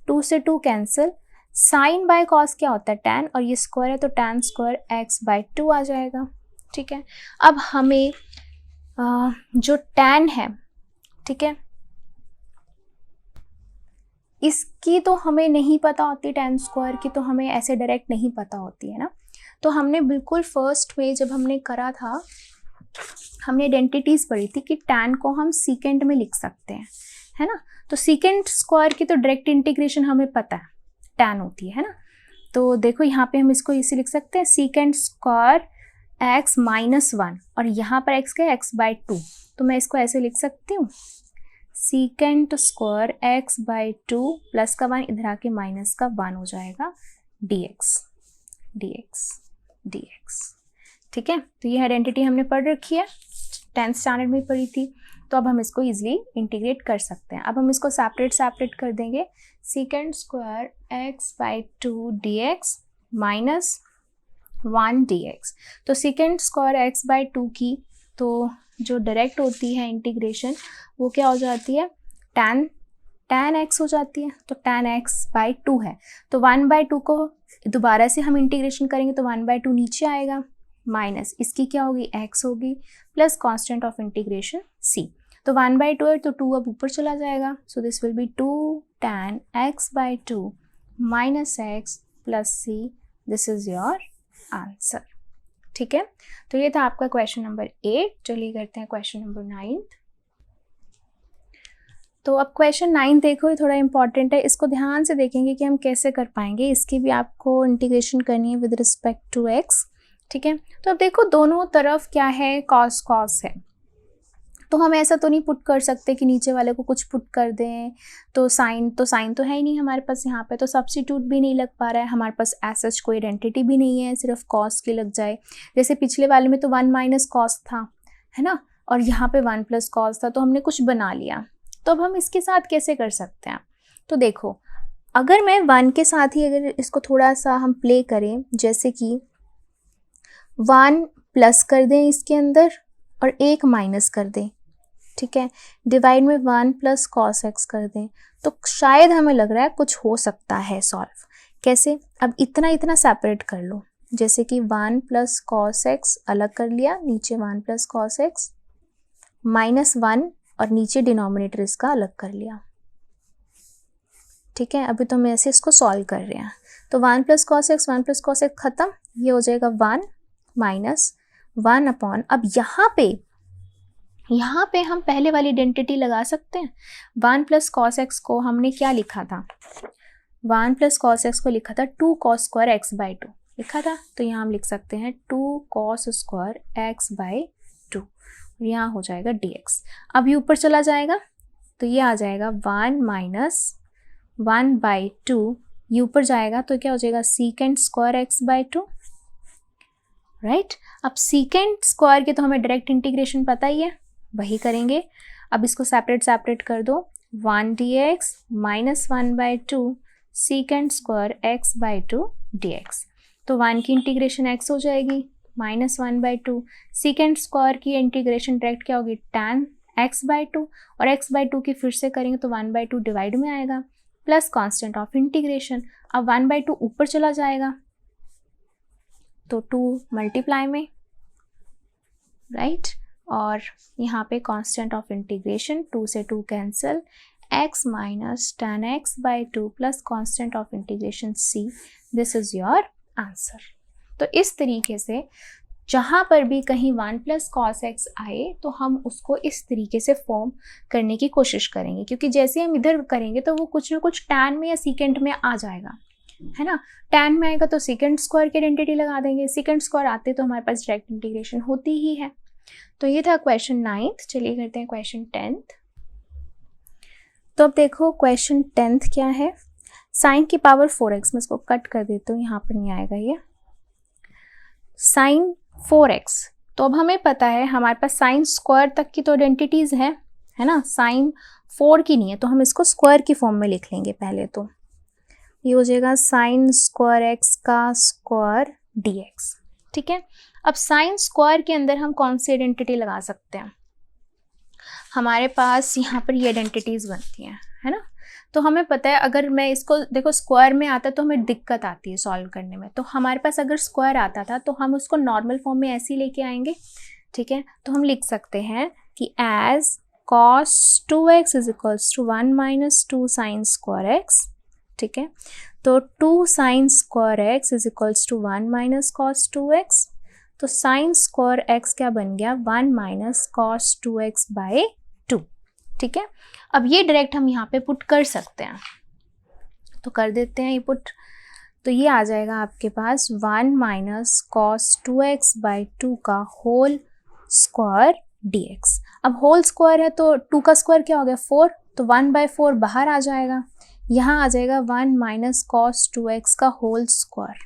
2 से 2 कैंसिल, साइन बाय कॉस क्या होता है, tan, और ये स्क्वायर है तो tan स्क्वायर x बाई 2 आ जाएगा, ठीक है। अब हमें जो tan है, ठीक है, इसकी तो हमें नहीं पता होती, tan स्क्वायर की तो हमें ऐसे डायरेक्ट नहीं पता होती है ना। तो हमने बिल्कुल फर्स्ट में जब हमने करा था, हमने आइडेंटिटीज पढ़ी थी कि tan को हम सीकेंट में लिख सकते हैं, है ना। तो सीकेंट स्क्वायर की तो डायरेक्ट इंटीग्रेशन हमें पता है, tan होती है ना। तो देखो यहाँ पे हम इसको इसे लिख सकते हैं सीकेंट स्क्वायर x माइनस 1, और यहाँ पर x क्या है, x बाई 2, तो मैं इसको ऐसे लिख सकती हूँ secant square x by two plus का 1 इधर आके माइनस का 1 हो जाएगा dx dx dx। ठीक है, तो ये आइडेंटिटी हमने पढ़ रखी है, 10th स्टैंडर्ड में पढ़ी थी, तो अब हम इसको इजीली इंटीग्रेट कर सकते हैं। अब हम इसको सेपरेट कर देंगे, secant square x by two D x minus 1 dx। तो secant square x by two की तो जो डायरेक्ट होती है इंटीग्रेशन वो क्या हो जाती है, tan x हो जाती है, तो tan x बाई टू है, तो 1/2 को दोबारा से हम इंटीग्रेशन करेंगे तो 1/2 नीचे आएगा, माइनस इसकी क्या होगी x होगी, plus constant of integration c। तो 1/2 है तो 2 अब ऊपर चला जाएगा, so this will B 2 tan x by two minus x plus c। This is your answer. ठीक है, तो ये था आपका क्वेश्चन नंबर 8। चलिए करते हैं क्वेश्चन नंबर 9। तो अब क्वेश्चन 9 देखो, ये थोड़ा इंपॉर्टेंट है, इसको ध्यान से देखेंगे कि हम कैसे कर पाएंगे। इसकी भी आपको इंटीग्रेशन करनी है विद रिस्पेक्ट टू x। ठीक है, तो अब देखो दोनों तरफ क्या है, कॉस है, तो हम ऐसा तो नहीं पुट कर सकते कि नीचे वाले को कुछ पुट कर दें, तो साइन तो है ही नहीं हमारे पास यहाँ पे, तो सब्स्टिट्यूट भी नहीं लग पा रहा है हमारे पास, एज कोई आइडेंटिटी भी नहीं है, सिर्फ कॉस की लग जाए। जैसे पिछले वाले में तो 1 माइनस कॉस था, है ना, और यहाँ पे 1 प्लस कॉस था, तो हमने कुछ बना लिया। तो अब हम इसके साथ कैसे कर सकते हैं, तो देखो अगर मैं 1 के साथ ही अगर इसको थोड़ा सा हम प्ले करें, जैसे कि 1 प्लस कर दें इसके अंदर और 1 माइनस कर दें, ठीक है, डिवाइड में 1 प्लस कॉस एक्स कर दें, तो शायद हमें लग रहा है कुछ हो सकता है सॉल्व। कैसे, अब इतना सेपरेट कर लो, जैसे कि 1 प्लस कॉस एक्स अलग कर लिया, नीचे 1 प्लस कॉस एक्स माइनस 1 और नीचे डिनोमिनेटर इसका अलग कर लिया। ठीक है, अभी तो हम ऐसे इसको सॉल्व कर रहे हैं, तो 1 प्लस कॉस एक्स खत्म, ये हो जाएगा 1 माइनस 1 अपॉन, अब यहाँ पे हम पहले वाली आइडेंटिटी लगा सकते हैं। 1 प्लस कॉस एक्स को हमने क्या लिखा था, 1 प्लस कॉस एक्स को लिखा था 2 cos square x by two लिखा था, तो यहाँ हम लिख सकते हैं 2 cos square x by two, यहाँ हो जाएगा dx। अब ये ऊपर चला जाएगा तो ये आ जाएगा 1 माइनस 1 बाई टू, ये ऊपर जाएगा तो क्या हो जाएगा secant square x by two, right. अब सीकेंट स्क्वायर के तो हमें डायरेक्ट इंटीग्रेशन पता ही है, वही करेंगे। अब इसको सेपरेट कर दो, 1 dx minus 1 by two secant square x by two dx, तो 1 की इंटीग्रेशन x हो जाएगी minus 1 by two, secant square की इंटीग्रेशन डायरेक्ट क्या होगी tan x बाई टू, और x बाई टू की फिर से करेंगे तो 1 बाई टू डिवाइड में आएगा, प्लस कांस्टेंट ऑफ इंटीग्रेशन। अब 1 बाई टू ऊपर चला जाएगा तो 2 मल्टीप्लाई में, राइट, और यहाँ पे कांस्टेंट ऑफ इंटीग्रेशन 2 से 2 cancel, x minus tan x by two plus constant of integration c। This is your answer. तो इस तरीके से जहाँ पर भी कहीं 1 प्लस कॉस एक्स आए तो हम उसको इस तरीके से फॉर्म करने की कोशिश करेंगे, क्योंकि जैसे हम इधर करेंगे तो वो कुछ ना कुछ tan में या सीकेंट में आ जाएगा, है ना। tan में आएगा तो सीकेंट स्क्वायर की आइडेंटिटी लगा देंगे, सीकेंट स्क्वायर आते तो हमारे पास डायरेक्ट इंटीग्रेशन होती ही है। तो ये था क्वेश्चन 9th। चलिए करते हैं क्वेश्चन 10th। तो अब देखो क्वेश्चन 10th क्या है, साइन की पावर 4x, मैं इसको कट कर देती हूँ, यहाँ पर नहीं आएगा ये, साइन 4x। तो अब हमें पता है हमारे पास साइन स्क्वायर तक की तो आइडेंटिटीज है ना, साइन 4 की नहीं है, तो हम इसको स्क्वायर की फॉर्म में लिख लेंगे पहले। तो ये हो जाएगा साइन स्क्वायर एक्स का स्क्वायर dx। ठीक है, अब साइन स्क्वायर के अंदर हम कौन सी आइडेंटिटी लगा सकते हैं, हमारे पास यहाँ पर ये आइडेंटिटीज बनती हैं, है ना। तो हमें पता है अगर मैं इसको देखो स्क्वायर में आता तो हमें दिक्कत आती है सॉल्व करने में, तो हमारे पास अगर स्क्वायर आता था तो हम उसको नॉर्मल फॉर्म में ऐसे ही लेके आएंगे। ठीक है, तो हम लिख सकते हैं कि as cos 2x is equals to 1 minus 2 sine square x. ठीक है, तो 2 sine square x is equals to 1 minus cos 2x, तो साइन स्क्वायर एक्स क्या बन गया 1 माइनस कॉस 2x बाई 2। ठीक है, अब ये डायरेक्ट हम यहाँ पे पुट कर सकते हैं, तो कर देते हैं ये पुट, तो ये आ जाएगा आपके पास 1 माइनस कॉस 2x बाई 2 का होल स्क्वायर dx। अब होल स्क्वायर है तो 2 का स्क्वायर क्या हो गया 4, तो 1/4 बाहर आ जाएगा, यहाँ आ जाएगा 1 माइनस कॉस 2x का होल स्क्वायर।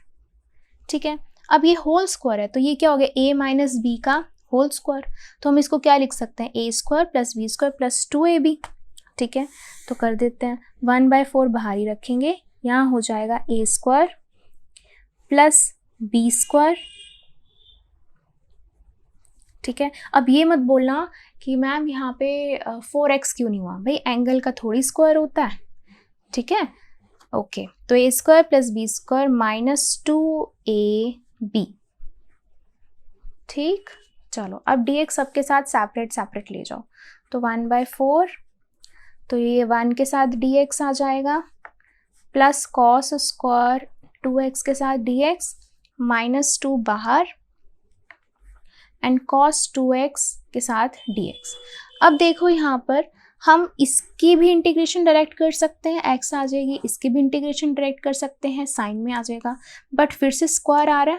ठीक है, अब ये होल स्क्वायर है तो ये क्या हो गया a माइनस बी का होल स्क्वायर, तो हम इसको क्या लिख सकते हैं a square plus b square plus 2ab। ठीक है, तो कर देते हैं 1/4 बाहर ही रखेंगे, यहाँ हो जाएगा a square plus b square. ठीक है, अब ये मत बोलना कि मैम यहाँ पे 4x क्यों नहीं हुआ, भाई एंगल का थोड़ी स्क्वायर होता है। ठीक है, ओके, तो a square plus b square minus 2ab। ठीक, चलो अब dx सबके साथ सेपरेट ले जाओ, तो 1/4, तो ये 1 के साथ dx आ जाएगा प्लस कॉस स्क्वायर 2x के साथ dx माइनस 2 बाहर एंड कॉस 2x के साथ dx। अब देखो यहाँ पर हम इसकी भी इंटीग्रेशन डायरेक्ट कर सकते हैं, x आ जाएगी, इसकी भी इंटीग्रेशन डायरेक्ट कर सकते हैं, साइन में आ जाएगा, बट फिर से स्क्वायर आ रहा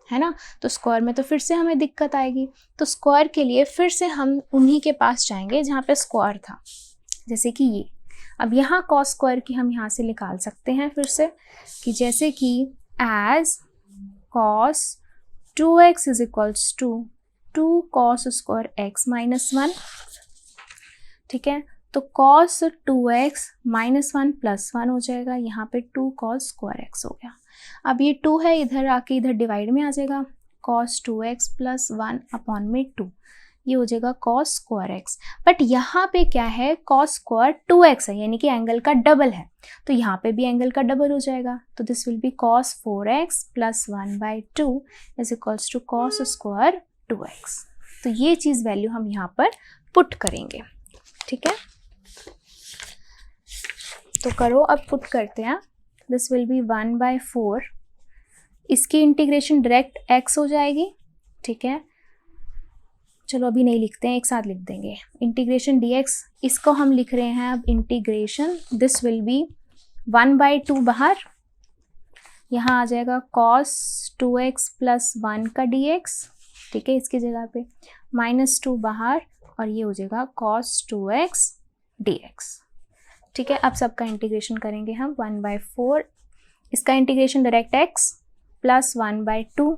है ना, तो स्क्वायर में तो फिर से हमें दिक्कत आएगी, तो स्क्वायर के लिए फिर से हम उन्हीं के पास जाएंगे जहाँ पे स्क्वायर था, जैसे कि ये। अब यहाँ कॉस स्क्वायर की हम यहाँ से निकाल सकते हैं फिर से, कि जैसे कि as cos 2x is equals to 2 cos square x minus 1। ठीक है, तो कॉस 2x माइनस 1 प्लस 1 हो जाएगा, यहाँ पे 2 कॉस स्क्वायर x हो गया। अब ये 2 है, इधर आके इधर डिवाइड में आ जाएगा, कॉस 2x प्लस 1 अपॉन में 2, ये हो जाएगा कॉस स्क्वायर x। बट यहाँ पे क्या है, कॉस स्क्वायर 2x है, यानी कि एंगल का डबल है, तो यहाँ पे भी एंगल का डबल हो जाएगा, तो this will be cos 4x plus 1/2 is equals to cos square 2x। तो ये चीज़ वैल्यू हम यहाँ पर पुट करेंगे। ठीक है, तो करो, अब पुट करते हैं, दिस विल बी 1/4, इसकी इंटीग्रेशन डायरेक्ट x हो जाएगी। ठीक है, चलो अभी नहीं लिखते हैं, एक साथ लिख देंगे, इंटीग्रेशन dx, इसको हम लिख रहे हैं अब इंटीग्रेशन, दिस विल बी 1/2 बाहर, यहाँ आ जाएगा cos 2x प्लस 1 का dx। ठीक है, इसकी जगह पे माइनस 2 बाहर, और ये हो जाएगा cos 2x dx। ठीक है, अब सबका इंटीग्रेशन करेंगे हम 1/4, इसका integration direct x plus 1/2,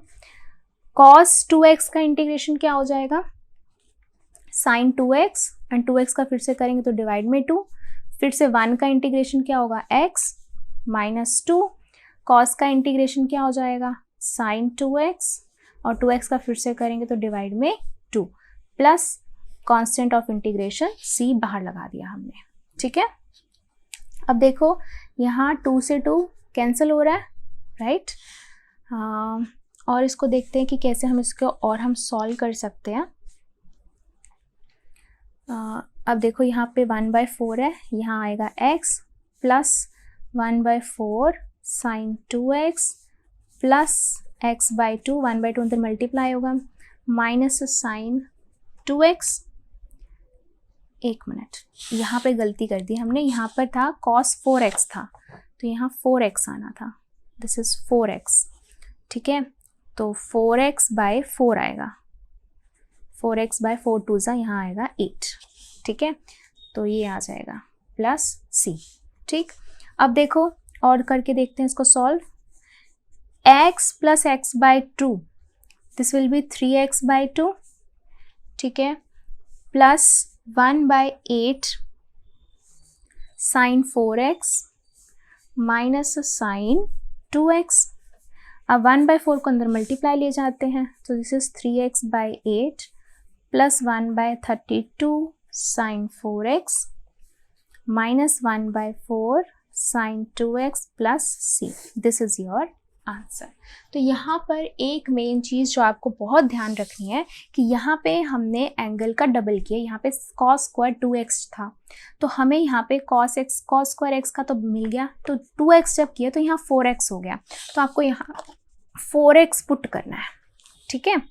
cos 2x का इंटीग्रेशन क्या हो जाएगा sin 2x, एंड 2x का फिर से करेंगे तो डिवाइड में 2, फिर से 1 का इंटीग्रेशन क्या होगा x माइनस 2, cos का इंटीग्रेशन क्या हो जाएगा sin 2x, और 2x का फिर से करेंगे तो डिवाइड में 2, plus constant of integration c बाहर लगा दिया हमने। ठीक है, अब देखो यहाँ 2 से 2 कैंसिल हो रहा है, राइट। और इसको देखते हैं कि कैसे हम इसको और हम सॉल्व कर सकते हैं। अब देखो यहाँ पे 1/4 है, यहाँ आएगा x plus 1/4 sin 2x plus x/2, 1/2 अंदर मल्टीप्लाई होगा, माइनस साइन 2x। एक मिनट, यहाँ पे गलती कर दी हमने, यहाँ पर था cos 4x था, तो यहाँ 4x आना था, दिस इज 4x। ठीक है, तो 4x/4 आएगा, 4x/4 2 यहाँ आएगा 8। ठीक है, तो ये आ जाएगा प्लस c। ठीक, अब देखो और करके देखते हैं इसको solve, x plus x/2, this will B 3x/2। ठीक है, plus 1/8 sine 4x minus sign 2x। अब 1/4 को अंदर मल्टीप्लाई ले जाते हैं, तो this is 3x/8 plus 1/32 sine 4x minus 1/4 sine 2x plus c। This is your answer. तो यहाँ पर एक मेन चीज़ जो आपको बहुत ध्यान रखनी है कि यहाँ पे हमने एंगल का डबल किया, यहाँ पे cos स्क्वायर 2x था, तो हमें यहाँ पे cos स्क्वायर x का तो मिल गया, तो 2x जब किया तो यहाँ 4x हो गया, तो आपको यहाँ 4x पुट करना है। ठीक है,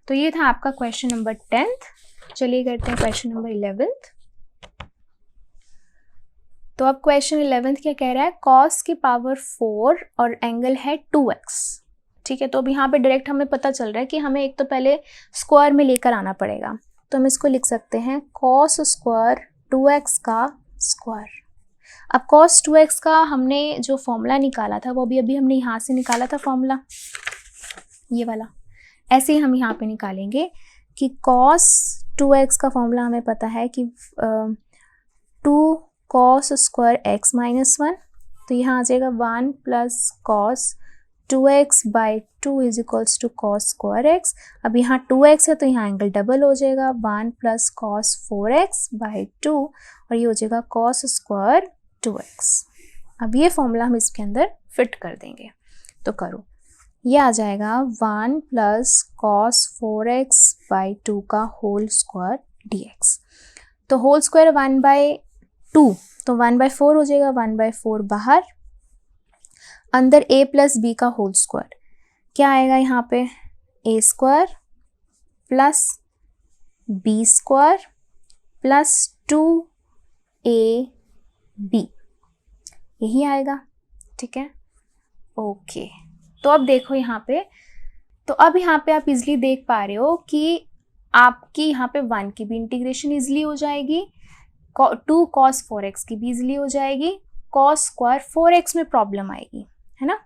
तो ये था आपका क्वेश्चन नंबर 10th। चलिए करते हैं क्वेश्चन नंबर 11th। तो अब क्वेश्चन 11th क्या कह रहा है, cos की पावर 4 और एंगल है 2x। ठीक है, तो अब यहाँ पे डायरेक्ट हमें पता चल रहा है कि हमें एक तो पहले स्क्वायर में लेकर आना पड़ेगा, तो हम इसको लिख सकते हैं cos स्क्वायर 2x का स्क्वायर। अब cos 2x का हमने जो फॉर्मूला निकाला था वो अभी हमने यहाँ से निकाला था फॉर्मूला, ये वाला। ऐसे ही हम यहाँ पे निकालेंगे कि cos 2x का फॉर्मूला हमें पता है कि 2 cos स्क्वायर x माइनस 1, तो यहाँ आ जाएगा 1 plus cos 2x by 2 is equals to cos square x। अब यहाँ 2x है तो यहाँ एंगल डबल हो जाएगा, 1 प्लस cos 4x बाई 2, और ये हो जाएगा cos स्क्वायर 2x। अब ये फॉर्मूला हम इसके अंदर फिट कर देंगे, तो करो, ये आ जाएगा 1 प्लस cos 4x बाई 2 का होल स्क्वायर dx। तो होल स्क्वायर 1 बाई 2, तो 1/4 हो जाएगा, 1/4 बाहर, अंदर a प्लस बी का होल स्क्वायर, क्या आएगा यहाँ पे, a square plus b square plus 2ab, यही आएगा, ठीक है, ओके। तो अब देखो यहाँ पे, तो अब यहाँ पे आप इजली देख पा रहे हो कि आपकी यहाँ पे 1 की भी इंटीग्रेशन इजली हो जाएगी, 2 cos 4x की भी इजली हो जाएगी, cos स्क्वायर 4x में प्रॉब्लम आएगी, है ना।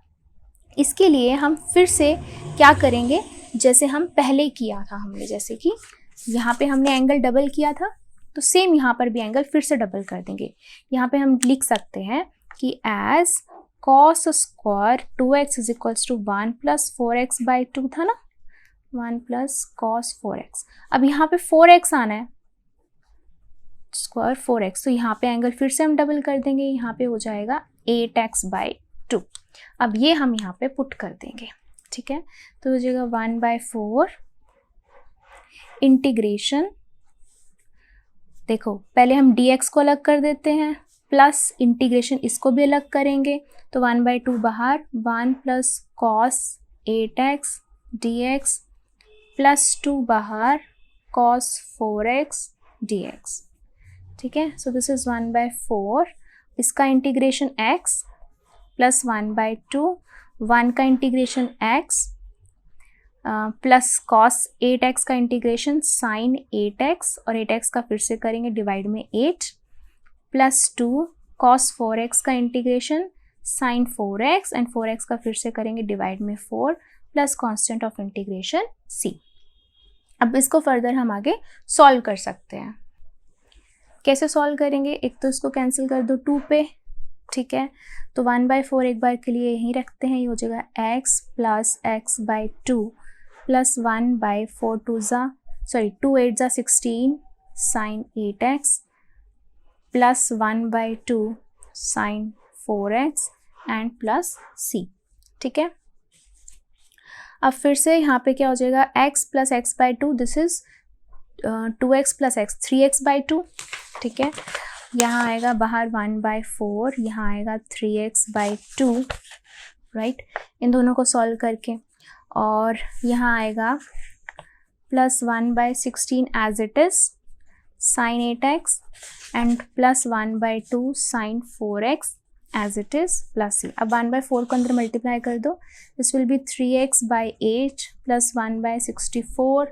इसके लिए हम फिर से क्या करेंगे, जैसे हम पहले किया था हमने, जैसे कि यहाँ पे हमने एंगल डबल किया था, तो सेम यहाँ पर भी एंगल फिर से डबल कर देंगे। यहाँ पे हम लिख सकते हैं कि as cos square 2x is equals to 1 plus 4x by 2 था ना, 1 प्लस cos 4x। अब यहाँ पे 4x आना है, स्क्वायर 4x, तो यहाँ पे एंगल फिर से हम डबल कर देंगे, यहाँ पे हो जाएगा 8x बाई 2। अब ये हम यहाँ पे पुट कर देंगे, ठीक है, तो हो जाएगा 1/4 इंटीग्रेशन, देखो पहले हम dx को अलग कर देते हैं, प्लस इंटीग्रेशन इसको भी अलग करेंगे, तो 1/2 बाहर, 1 plus cos 8x dx plus 2 बाहर cos 4x dx, ठीक है। सो दिस इज 1/4, इसका इंटीग्रेशन x प्लस 1/2, 1 का integration x plus cos 8x का इंटीग्रेशन sin 8x, और 8x का फिर से करेंगे डिवाइड में 8, प्लस 2 cos 4x का integration sin 4x, and 4x का फिर से करेंगे डिवाइड में 4, plus constant of integration c। अब इसको फर्दर हम आगे सॉल्व कर सकते हैं। कैसे सॉल्व करेंगे, एक तो इसको कैंसिल कर दो 2 पे, ठीक है, तो 1/4 एक बार के लिए यहीं रखते हैं, ये हो जाएगा x plus x by 2 plus 1/4 2 8 जा 16 sine 8x plus 1/2 sine 4x and plus c, ठीक है। अब फिर से यहाँ पे क्या हो जाएगा, x plus x by 2, this is 2x plus x 3x by 2, ठीक है, यहाँ आएगा बाहर 1/4, यहाँ आएगा 3x बाई 2, राइट, इन दोनों को सॉल्व करके, और यहाँ आएगा plus 1/16 as it is sine 8x and plus 1/2 sine 4x as it is plus c। अब 1/4 को अंदर मल्टीप्लाई कर दो, this will be 3x by 8 plus 1/64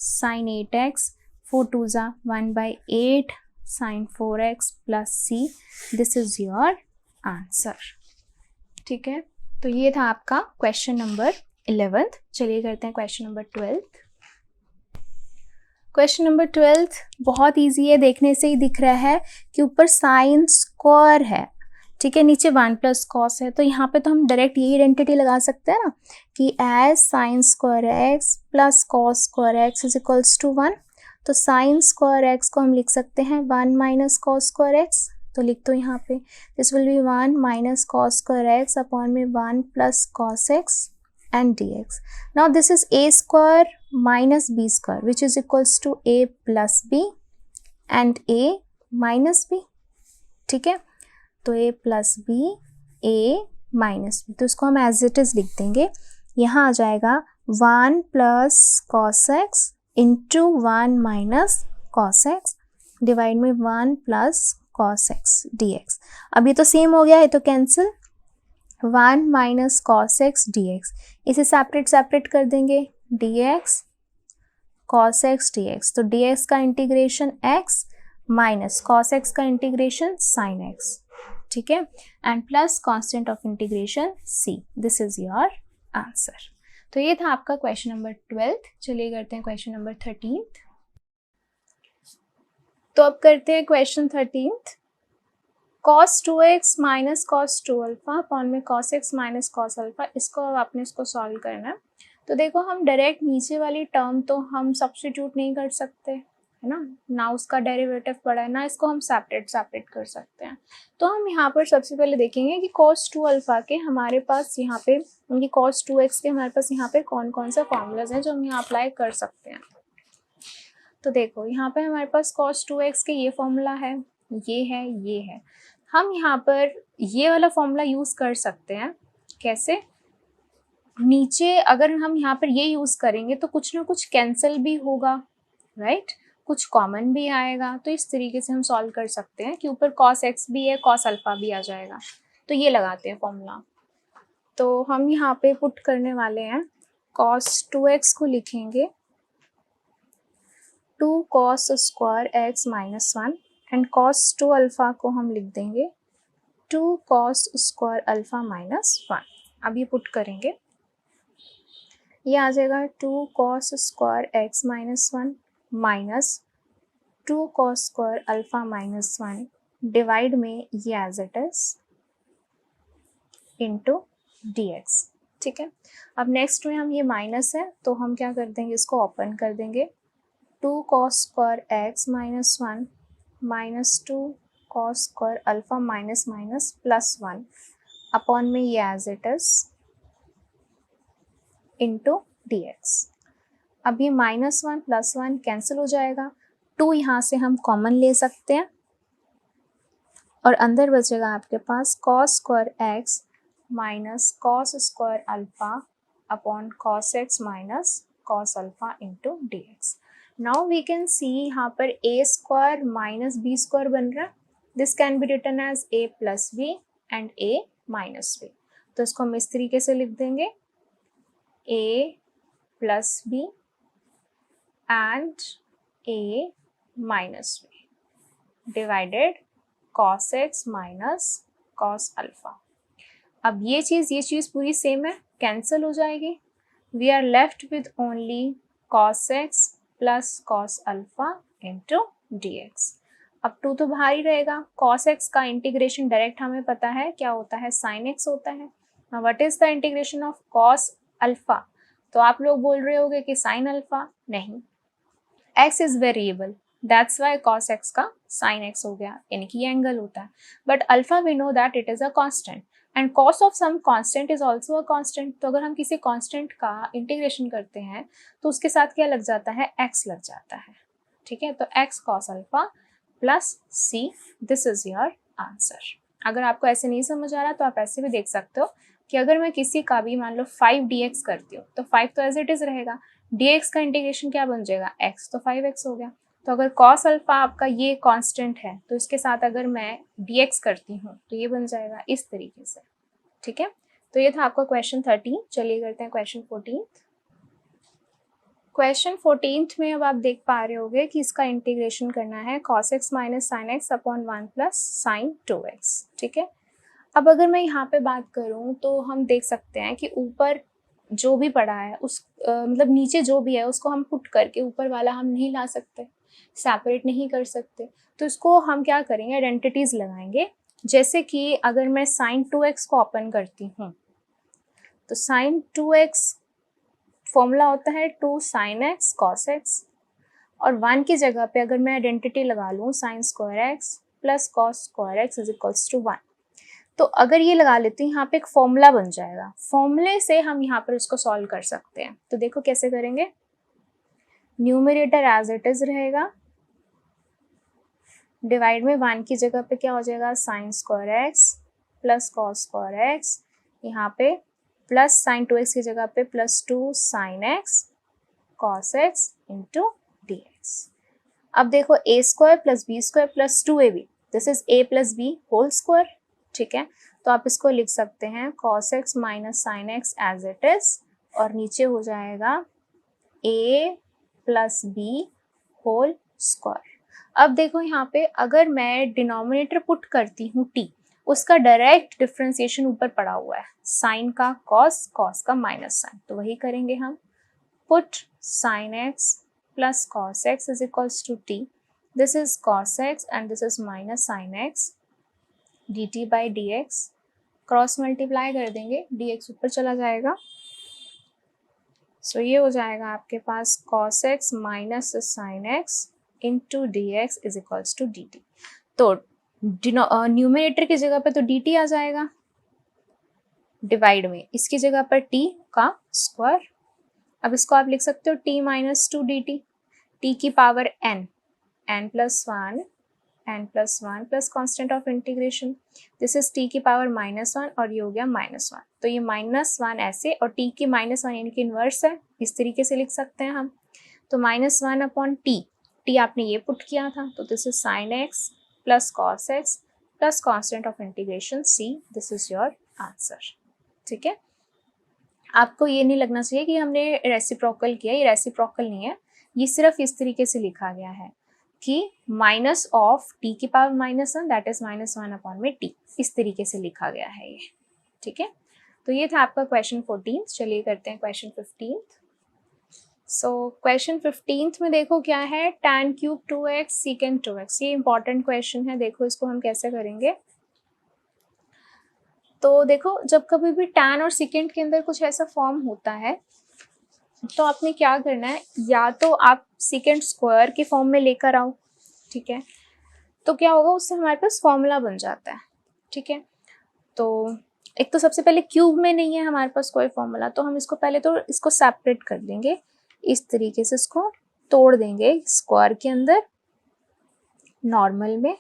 sine 8x, 4 2 जा 1/8 sine 4x plus c, this is your answer, ठीक है। तो ये था आपका क्वेश्चन नंबर 11th। चलिए करते हैं question number 12th। Question number 12th बहुत इजी है, देखने से ही दिख रहा है कि ऊपर साइन स्क्वायर है, ठीक है, नीचे 1 प्लस कॉस है, तो यहाँ पे तो हम डायरेक्ट यही आइडेंटिटी लगा सकते हैं ना कि as sine square x plus cos square x is equals to 1। तो साइन स्क्वायर एक्स को हम लिख सकते हैं 1 माइनस कॉस स्क्वायर एक्स, तो लिख दो यहाँ पे, this will B 1 minus cos square x upon में 1 plus cos x and dx. Now this is a square minus b square which is equals to a plus b and a minus b, ठीक है, तो a plus b a minus b, तो इसको हम as it is लिख देंगे। यहाँ आ जाएगा 1 plus cos x into 1 minus cos x divide में 1 plus cos x dx। अब ये तो सेम हो गया है तो cancel, 1 minus cos x D x, इसे सेपरेट कर देंगे, dx cos x dx, तो dx का integration x minus cos x का इंटीग्रेशन sin x, ठीक है, and plus constant of integration c. This is your answer. तो ये था आपका क्वेश्चन नंबर 12. चलिए करते हैं क्वेश्चन नंबर 13. तो अब करते हैं question 13. cos 2x minus cos 2 alpha upon में cos x minus cos alpha, इसको अब आपने इसको सॉल्व करना है. तो देखो हम डायरेक्ट नीचे वाली टर्म तो हम सब्स्टिट्यूट नहीं कर सकते, है ना उसका डेरिवेटिव पड़ा है, ना इसको हम सेपरेट कर सकते हैं. तो हम यहाँ पर सबसे पहले देखेंगे कि cos 2 अल्फा के हमारे पास यहाँ पे, उनकी cos 2x के हमारे पास यहाँ पे कौन कौन सा फॉर्मूलाज हैं जो हम यहाँ अप्लाई कर सकते हैं. तो देखो यहाँ पे हमारे पास cos 2x के ये फॉर्मूला है, ये है. हम यहाँ पर ये वाला फॉर्मूला यूज कर सकते हैं. कैसे? नीचे अगर हम यहाँ पर ये यूज करेंगे तो कुछ ना कुछ कैंसिल भी होगा, राइट, कुछ कॉमन भी आएगा. तो इस तरीके से हम सॉल्व कर सकते हैं कि ऊपर cos x भी है, cos अल्फा भी आ जाएगा. तो ये लगाते हैं फॉर्मूला. तो हम यहाँ पे पुट करने वाले हैं cos 2x को लिखेंगे 2 cos square x minus 1 and cos 2 alpha को हम लिख देंगे 2 cos स्क्वायर अल्फा माइनस 1. अब ये पुट करेंगे, ये आ जाएगा 2 cos square x minus 1 minus 2 cos square alpha minus 1 divide में ये as it is into dx. ठीक है. अब नेक्स्ट में हम ये माइनस है तो हम क्या कर देंगे, इसको ओपन कर देंगे 2 cos square x minus 1 minus 2 cos square alpha minus minus plus 1 upon में ये as it is into dx. अब ये माइनस 1 प्लस 1 कैंसिल हो जाएगा. 2 यहाँ से हम कॉमन ले सकते हैं और अंदर बचेगा आपके पास cos square x minus cos square alpha upon cos x minus cos alpha into dx. Now we can see यहाँ पर a square minus b square बन रहा है. This can be written as a plus b and a minus b. तो इसको हम इस तरीके से लिख देंगे a plus b and a minus b divided cos x minus cos alpha. अब ये चीज़ पूरी सेम है, कैंसिल हो जाएगी. We are left with only cos x plus cos alpha into dx. अब 2 तो बाहर ही रहेगा. cos x का इंटीग्रेशन डायरेक्ट हमें पता है क्या होता है, sin x होता है. Now what is the integration of cos alpha? तो आप लोग बोल रहे होगे कि sin अल्फा. नहीं, x is variable, that's why cos x का sin x हो गया, यानी कि ये एंगल होता है. But alpha we know that it is a constant and cos of some constant is also a constant. तो अगर हम किसी कांस्टेंट का इंटीग्रेशन करते हैं तो उसके साथ क्या लग जाता है, x लग जाता है. ठीक है. तो x cos alpha plus c, this is your answer. अगर आपको ऐसे नहीं समझ आ रहा तो आप ऐसे भी देख सकते हो कि अगर मैं किसी का भी मान लो 5 dx करती हूँ तो 5 तो एज इट इज रहेगा, dx का इंटीग्रेशन क्या बन जाएगा, x, तो 5x हो गया. तो अगर cos अल्फा आपका ये कांस्टेंट है तो इसके साथ अगर मैं dx करती हूँ तो ये बन जाएगा इस तरीके से. ठीक है. तो ये था आपका क्वेश्चन 13. चलिए करते हैं क्वेश्चन 14. क्वेश्चन 14 में अब आप देख पा रहे होगे कि इसका इंटीग्रेशन करना है cos x minus sine x upon 1 plus sine 2x. ठीक है. अब अगर मैं यहाँ पे बात करूँ तो हम देख सकते हैं कि ऊपर जो भी पड़ा है उस मतलब नीचे जो भी है उसको हम पुट करके ऊपर वाला हम नहीं ला सकते, सेपरेट नहीं कर सकते. तो इसको हम क्या करेंगे, आइडेंटिटीज लगाएंगे. जैसे कि अगर मैं साइन 2x को ओपन करती हूँ तो साइन 2x फॉर्मूला होता है 2 साइन x cos x, और 1 की जगह पे अगर मैं आइडेंटिटी लगा लूँ sine square x plus cos square x is equals to 1. तो अगर ये लगा लेते हैं यहाँ पे एक फॉर्मूला बन जाएगा. फॉर्मूले से हम यहाँ पर इसको सॉल्व कर सकते हैं. तो देखो कैसे करेंगे. न्यूमरेटर एज इट इज रहेगा, डिवाइड में 1 की जगह पे क्या हो जाएगा, sine square x plus cos square x, यहाँ पे प्लस साइन 2x की जगह पे plus 2 sine x cos x into dx. अब देखो a square plus b square plus 2ab, this is a plus b whole square. ठीक है. तो आप इसको लिख सकते हैं cos x minus sine x as it is, और नीचे हो जाएगा a plus b whole square. अब देखो यहाँ पे अगर मैं डिनोमिनेटर पुट करती हूँ टी, उसका डायरेक्ट डिफ्रेंसिएशन ऊपर पड़ा हुआ है, साइन का कॉस, कॉस का माइनस साइन, तो वही करेंगे हम। Put sine x plus cos x is equals to t, this is cos x and this is minus sine x, d T by D x, cross multiply कर देंगे, D x ऊपर चला जाएगा, सो ये हो जाएगा आपके पास cos x minus sine x into D x is equals to D t. तो न्यूमिनेटर की जगह पे तो डी टी आ जाएगा, डिवाइड में इसकी जगह पर t का स्क्वायर। अब इसको आप लिख सकते हो t minus two D T, T की power n, n plus one plus constant of integration, this is t की पावर -1 और ये हो गया -1, तो ये -1 ऐसे और t की -1 यानी कि इन्वर्स है, इस तरीके से लिख सकते हैं हम। तो -1 अपॉन टी आपने ये पुट किया था, तो this is sine x plus cos x plus constant of integration c, this is your answer. ठीक है, आपको ये नहीं लगना चाहिए कि हमने रेसिप्रोकल किया, ये रेसिप्रोकल नहीं है, ये सिर्फ इस तरीके से लिखा गया है कि माइनस ऑफ टी की पावर -1 दैट इज -1 अपॉन में टी, इस तरीके से लिखा गया है ये। ठीक है, तो ये था आपका क्वेश्चन 14। चलिए करते हैं क्वेश्चन 15। सो क्वेश्चन 15 में देखो क्या है, tan cube 2x secant 2x, ये इंपॉर्टेंट क्वेश्चन है। देखो इसको हम कैसे करेंगे। तो देखो जब कभी भी tan और secant के अंदर कुछ ऐसा फॉर्म होता है तो आपने क्या करना है, या तो आप secant स्क्वायर के फॉर्म में लेकर आओ, ठीक है, तो क्या होगा उससे हमारे पास फॉर्मूला बन जाता है। ठीक है, तो एक तो सबसे पहले क्यूब में नहीं है हमारे पास कोई फॉर्मूला, तो हम इसको पहले तो इसको सेपरेट कर देंगे, इस तरीके से इसको तोड़ देंगे स्क्वायर के अंदर, नॉर्मल में,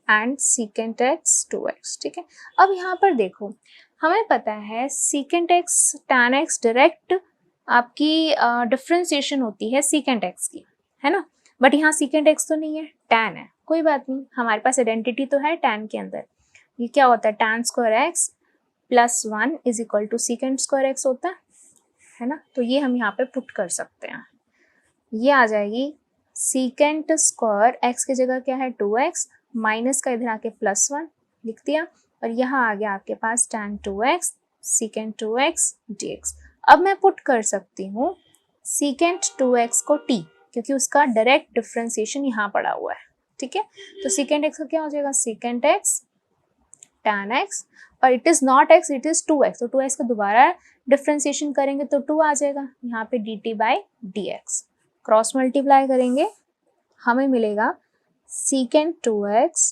एंड secant x 2x। ठीक है, अब यहाँ पर देखो हमें पता है secant x tan x direct आपकी डिफ्रेंसिएशन होती है secant x की, है ना, बट यहाँ secant x तो नहीं है, tan है, कोई बात नहीं, हमारे पास आइडेंटिटी तो है tan के अंदर। ये क्या होता है, tan square x plus 1 is equal to secant square x होता है ना, तो ये हम यहाँ पे पुट कर सकते हैं। ये आ जाएगी secant स्क्वायर x की जगह क्या है 2x, माइनस का इधर आके +1 लिख दिया, और यहाँ आ गया आपके पास tan 2x secant 2x dx। अब मैं पुट कर सकती हूँ secant 2x को t, क्योंकि उसका डायरेक्ट डिफ्रेंसिएशन यहाँ पड़ा हुआ है। ठीक है, तो secant x का क्या हो जाएगा, secant x tan x, और it is not x, it is 2x, तो 2x का दोबारा डिफ्रेंसिएशन करेंगे तो 2 आ जाएगा, यहाँ पे dt by dx, cross multiply करेंगे, हमें मिलेगा secant 2x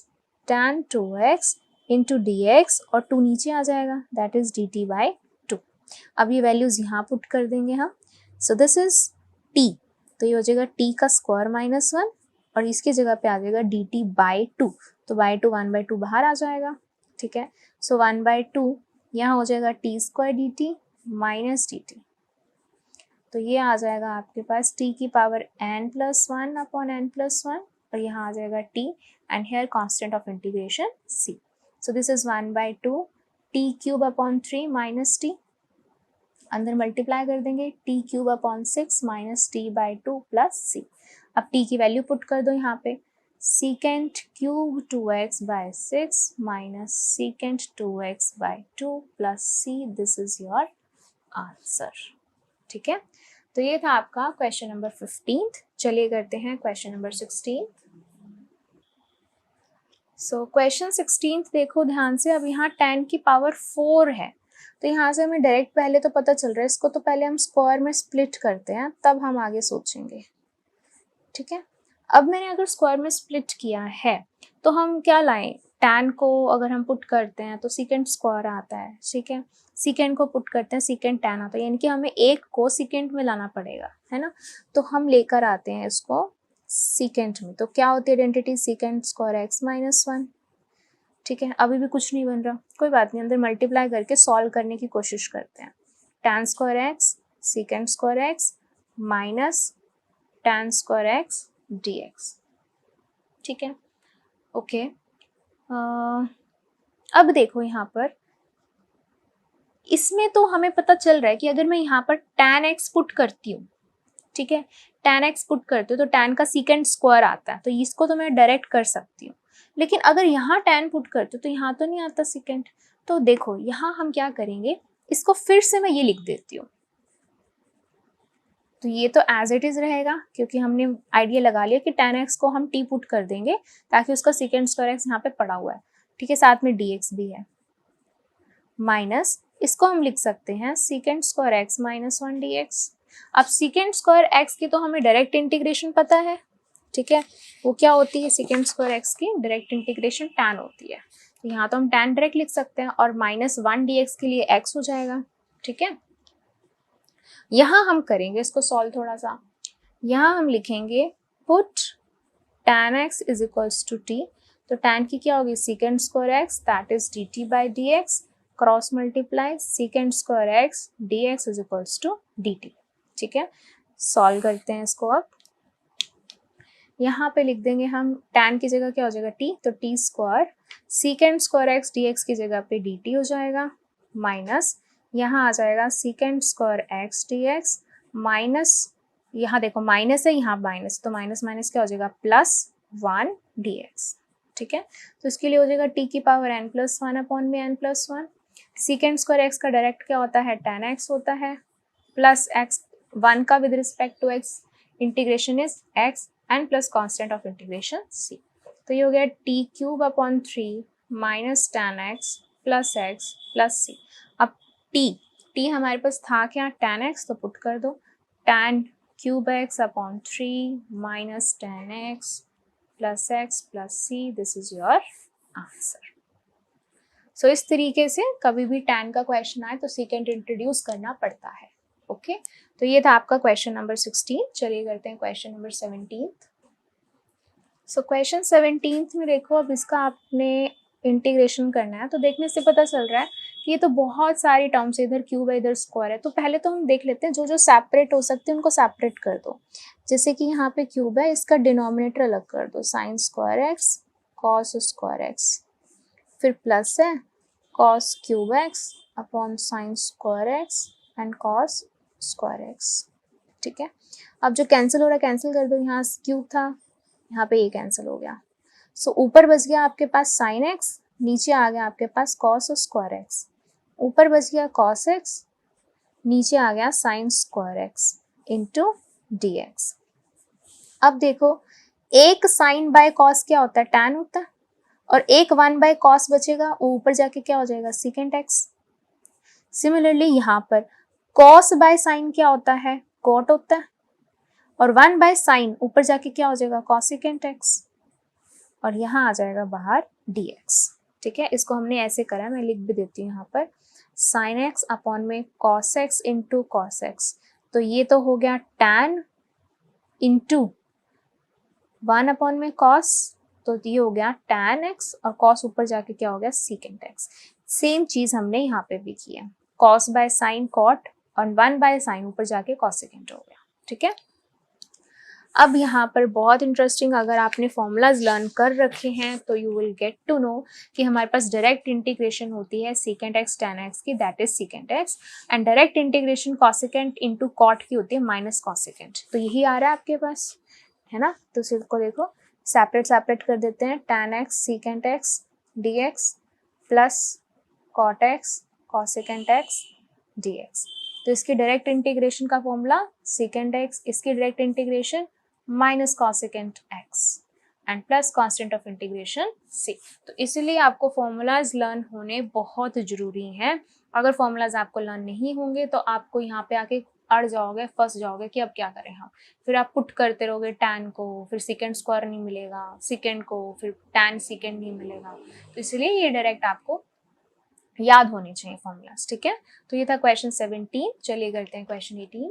tan 2x into dx, और 2 नीचे आ जाएगा, दैट इज dt बाई 2। अब ये वैल्यूज यहाँ पुट कर देंगे हम, सो दिस इज t, तो ये हो जाएगा t का स्क्वायर -1, और इसकी जगह पे आ जाएगा dt बाई 2, तो बाई 2 1/2 बाहर आ जाएगा। ठीक है, सो 1/2 यहाँ हो जाएगा t square dt minus dt, तो ये आ जाएगा आपके पास t की पावर n+1 अपॉन n+1, और यहाँ आ जाएगा t, and here constant of integration c, so this is 1/2 t cube upon 3 minus t, अंदर मल्टीप्लाई कर देंगे t cube upon 6 minus t by 2 plus c। अब t की वैल्यू पुट कर दो यहाँ पे, secant cube 2x by 6 minus secant 2x by 2 plus c, this is your answer. ठीक है, तो ये था आपका क्वेश्चन नंबर 15। चलिए करते हैं क्वेश्चन नंबर 16। सो क्वेश्चन 16 देखो ध्यान से, अब यहाँ tan की पावर 4 है, तो यहाँ से हमें डायरेक्ट पहले तो पता चल रहा है, इसको तो पहले हम स्क्वायर में स्प्लिट करते हैं तब हम आगे सोचेंगे। ठीक है, अब मैंने अगर स्क्वायर में स्प्लिट किया है तो हम क्या लाएं, tan को अगर हम पुट करते हैं तो secant स्क्वायर आता है, ठीक है, secant को पुट करते हैं secant tan आता है, यानी कि हमें एक को secant में लाना पड़ेगा, है ना, तो हम लेकर आते हैं इसको secant में, तो क्या होती है आइडेंटिटी, secant स्क्वायर x -1। ठीक है, अभी भी कुछ नहीं बन रहा, कोई बात नहीं, अंदर मल्टीप्लाई करके सॉल्व करने की कोशिश करते हैं। tan square x secant square x minus tan square x dx। ठीक है, ओके, अब देखो यहाँ पर इसमें तो हमें पता चल रहा है कि अगर मैं यहाँ पर tan x पुट करती हूँ ठीक है, tan x पुट करते हो तो tan का सीकेंड स्क्वायर आता है, तो इसको तो मैं डायरेक्ट कर सकती हूँ। लेकिन अगर यहाँ tan पुट करते हो तो यहाँ तो नहीं आता सीकेंड। तो देखो यहाँ हम क्या करेंगे, इसको फिर से मैं ये लिख देती हूँ। तो ये तो एज इट इज रहेगा क्योंकि हमने आइडिया लगा लिया कि tan x को हम t पुट कर देंगे ताकि उसका सीकेंड स्क्वायर x यहाँ पे पड़ा हुआ है, ठीक है, साथ में dx भी है। माइनस इसको हम लिख सकते हैं सीकेंड स्क्वायर x माइनस 1 dx। अब सीकेंड स्क्वायर x की तो हमें डायरेक्ट इंटीग्रेशन पता है, ठीक है, वो क्या होती है, सीकेंड स्क्वायर x की डायरेक्ट इंटीग्रेशन tan होती है। तो यहाँ तो हम tan डायरेक्ट लिख सकते हैं और माइनस 1 dx के लिए x हो जाएगा, ठीक है। यहाँ हम करेंगे इसको सॉल्व थोड़ा सा, यहाँ हम लिखेंगे put tan x is equals to t, तो tan की क्या होगी secant square x that is dt by dx, cross multiply secant square x dx is equals to dt, ठीक है। सॉल्व करते हैं इसको। अब यहाँ पे लिख देंगे हम tan की जगह क्या हो जाएगा t, तो t square सीकेंड square x dx की जगह पे dt हो जाएगा, माइनस यहाँ आ जाएगा सीकेंड स्क्वायर x dx, माइनस यहाँ देखो माइनस है यहाँ माइनस, तो माइनस माइनस क्या हो जाएगा प्लस 1 dx, ठीक है। तो इसके लिए हो जाएगा t की पावर n प्लस 1 अपॉन में n प्लस 1, सीकेंड स्क्वायर x का डायरेक्ट क्या होता है tan x होता है, प्लस x 1 का with respect to x integration is x and plus constant of integration c। तो ये हो गया t cube upon 3 minus tan x plus x plus c। अब t हमारे पास था क्या tan x, तो पुट कर दो tan cube x upon 3 minus tan x plus x plus c, this is your answer. So इस तरीके से कभी भी tan का क्वेश्चन आए तो सीकेंड इंट्रोड्यूस करना पड़ता है, ओके। तो ये था आपका क्वेश्चन नंबर 16। चलिए करते हैं क्वेश्चन नंबर 17। सो क्वेश्चन 17 में देखो, अब इसका आपने इंटीग्रेशन करना है, तो देखने से पता चल रहा है कि ये तो बहुत सारी टर्म्स है, इधर क्यूब है इधर स्क्वायर है। तो पहले तो हम देख लेते हैं जो जो सेपरेट हो सकते हैं उनको सेपरेट कर दो। जैसे कि यहाँ पे क्यूब है, इसका डिनोमिनेटर अलग कर दो, sign square x cos square x, फिर प्लस है cos cube x upon sine square x and cos square x, ठीक है। अब जो कैंसिल हो रहा है कैंसिल कर दो, यहाँ क्यूब था यहाँ पे ये कैंसिल हो गया। सो ऊपर बच गया आपके पास साइन एक्स, नीचे आ गया आपके पास कॉस स्क्वायर एक्स, ऊपर बच गया कॉस एक्स, नीचे आ गया sign square x into D x. अब देखो एक साइन बाय कॉस क्या होता है टैन होता है, और एक 1 बाय कॉस बचेगा, ऊपर जाके क्या हो जाएगा सीकेंट एक्स। सिमिलरली यहाँ पर कॉस बाय साइन क्या होता है कॉट होता है, और 1 बाय साइन ऊपर जाके क्या हो जाएगा कॉसिकेंट एक्स, और यहाँ आ जाएगा बाहर dx, ठीक है। इसको हमने ऐसे करा, मैं लिख भी देती हूँ यहाँ पर, साइन एक्स अपॉन में cos x into cos x, तो ये तो हो गया tan इंटू 1 अपॉन में कॉस, तो ये हो गया tan x, और कॉस ऊपर जाके क्या हो गया सीकेंट एक्स। सेम चीज हमने यहाँ पे भी की है, कॉस बाय साइन कॉट और 1 बाय साइन ऊपर जाके कॉसिकेंट हो गया, ठीक है। अब यहाँ पर बहुत इंटरेस्टिंग, अगर आपने फॉर्मूलाज लर्न कर रखे हैं तो you will get to know कि हमारे पास डायरेक्ट इंटीग्रेशन होती है सीकेंट एक्स टेन एक्स की, that is secant x, and direct integration cosecant into cot की होती है माइनस कॉसिकेंट। तो यही आ रहा है आपके पास, है ना। तो इसको देखो सेपरेट सेपरेट कर देते हैं, tan x secant x D x plus cot x cosecant x D x. तो इसकी डायरेक्ट इंटीग्रेशन का फॉर्मूला सीकेंट एक्स, इसकी direct integration minus cosecant x and plus constant of integration C. तो इसलिए आपको फॉर्मूलाज लर्न होने बहुत जरूरी हैं। अगर फॉर्मूलाज आपको लर्न नहीं होंगे तो आपको यहाँ पे आके अड़ जाओगे, फंस जाओगे कि अब क्या करें हम। फिर आप पुट करते रहोगे टैन को, फिर सीकेंड स्क्वायर नहीं मिलेगा, सीकेंड को फिर टैन सीकेंड नहीं मिलेगा। तो इसलिए ये डायरेक्ट आपको याद होने चाहिए फॉर्मूलाज, ठीक है। तो ये था क्वेश्चन 17। चलिए करते हैं क्वेश्चन 18।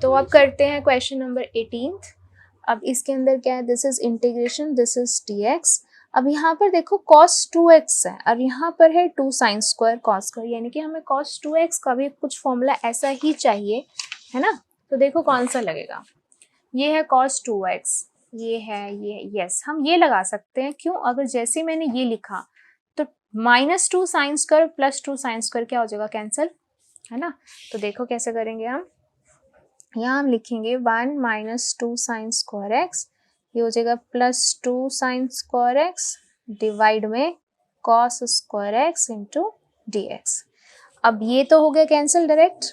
तो अब करते हैं क्वेश्चन नंबर 18। अब इसके अंदर क्या है, this is integration, this is dx। अब यहाँ पर देखो cos 2x है और यहाँ पर है 2 sin स्क्वायर cos स्क्वायर, यानी कि हमें cos 2x का भी कुछ फॉर्मूला ऐसा ही चाहिए, है ना। तो देखो कौन सा लगेगा, ये है cos 2x, ये है ये, यस हम ये लगा सकते हैं। क्यों, अगर जैसे मैंने ये लिखा तो -2 sin square plus 2 sin square क्या हो जाएगा कैंसिल, है ना। तो देखो कैसे करेंगे हम, यहाँ हम लिखेंगे 1 माइनस 2 साइन स्क्वायर एक्स, ये हो जाएगा plus 2 sine square x divide में cos square x into D x. अब ये तो हो गया कैंसिल डायरेक्ट,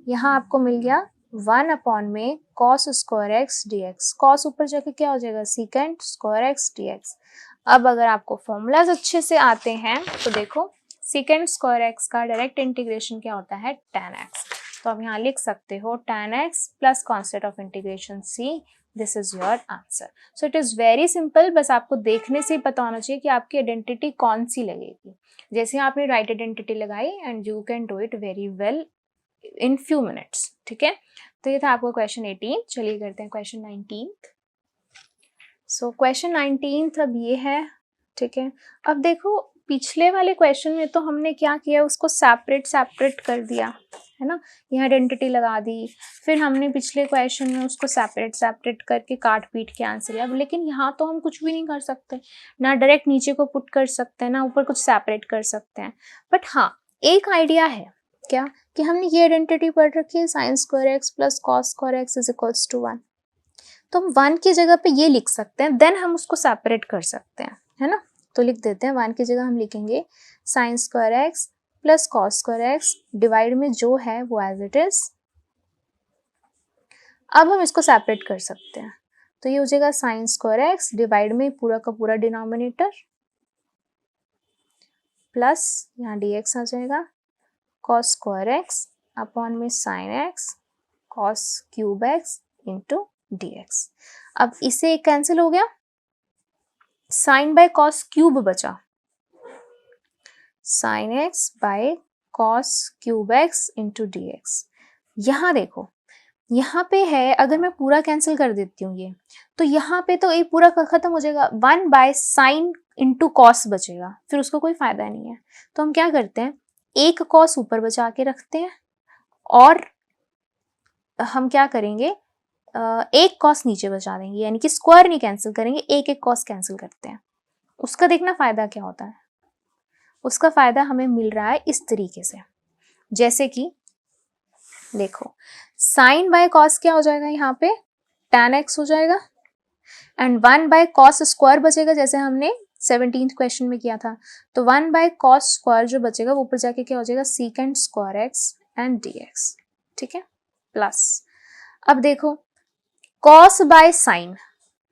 यहाँ आपको मिल गया 1 अपॉन में cos square x D x, cos ऊपर जाके क्या हो जाएगा secant square x D x. अब अगर आपको फॉर्मूलाज अच्छे से आते हैं तो देखो सीकेंट स्क्वायर एक्स का डायरेक्ट इंटीग्रेशन क्या होता है tan x, तो आप यहाँ लिख सकते हो tan x plus constant of integration c, this is your answer. So it is very simple, बस आपको देखने से ही पता होना चाहिए कि आपकी आइडेंटिटी कौन सी लगेगी। जैसे आपने राइट आइडेंटिटी लगाई and you can do it very well in few minutes, ठीक है। तो ये था आपका क्वेश्चन 18। चलिए करते हैं क्वेश्चन 19। सो क्वेश्चन 19 अब ये है, ठीक है। अब देखो पिछले वाले क्वेश्चन में तो हमने क्या किया, उसको सेपरेट कर दिया है ना, यहाँ आइडेंटिटी लगा दी, फिर हमने पिछले क्वेश्चन में उसको सेपरेट करके काट पीट के आंसर लिया। लेकिन यहाँ तो हम कुछ भी नहीं कर सकते, ना डायरेक्ट नीचे को पुट कर सकते हैं, ना ऊपर कुछ सेपरेट कर सकते हैं। बट हाँ एक आइडिया है क्या, कि हमने ये आइडेंटिटी पढ़ रखी है sine square x plus cos square x is equals to 1, तो हम 1 की जगह पे ये लिख सकते हैं, देन हम उसको सेपरेट कर सकते हैं, है ना। तो लिख देते हैं 1 की जगह हम लिखेंगे sign square x plus cos square x divide में जो है वो एज इट इज। अब हम इसको सेपरेट कर सकते हैं, तो ये हो जाएगा साइन स्क्वायर एक्स डिवाइड में पूरा का पूरा डिनोमिनेटर प्लस यहाँ dx आ जाएगा कॉस स्क्वायर एक्स अपॉन में sine x cos cube x into dx। अब इसे कैंसिल हो गया, साइन बाय कॉस क्यूब बचा, sine x by cos cube x into D x. यहाँ देखो यहाँ पे है, अगर मैं पूरा कैंसिल कर देती हूँ ये, तो यहाँ पे तो ये पूरा खत्म हो जाएगा, 1 बाय साइन इंटू कॉस बचेगा, फिर उसको कोई फायदा नहीं है। तो हम क्या करते हैं, एक कॉस ऊपर बचा के रखते हैं और हम क्या करेंगे एक कॉस नीचे बचा देंगे, यानी कि स्क्वायर नहीं कैंसिल करेंगे, एक एक कॉस कैंसिल करते हैं। उसका देखना फायदा क्या होता है, उसका फायदा हमें मिल रहा है इस तरीके से, जैसे कि देखो साइन बाय कॉस क्या हो जाएगा, यहाँ पे tan x हो जाएगा एंड 1 बाय कॉस स्क्वायर बचेगा, जैसे हमने 17th क्वेश्चन में किया था। तो 1 बाय कॉस स्क्वायर जो बचेगा वो ऊपर जाके क्या हो जाएगा secant square x and dx, ठीक है। प्लस अब देखो कॉस बाय साइन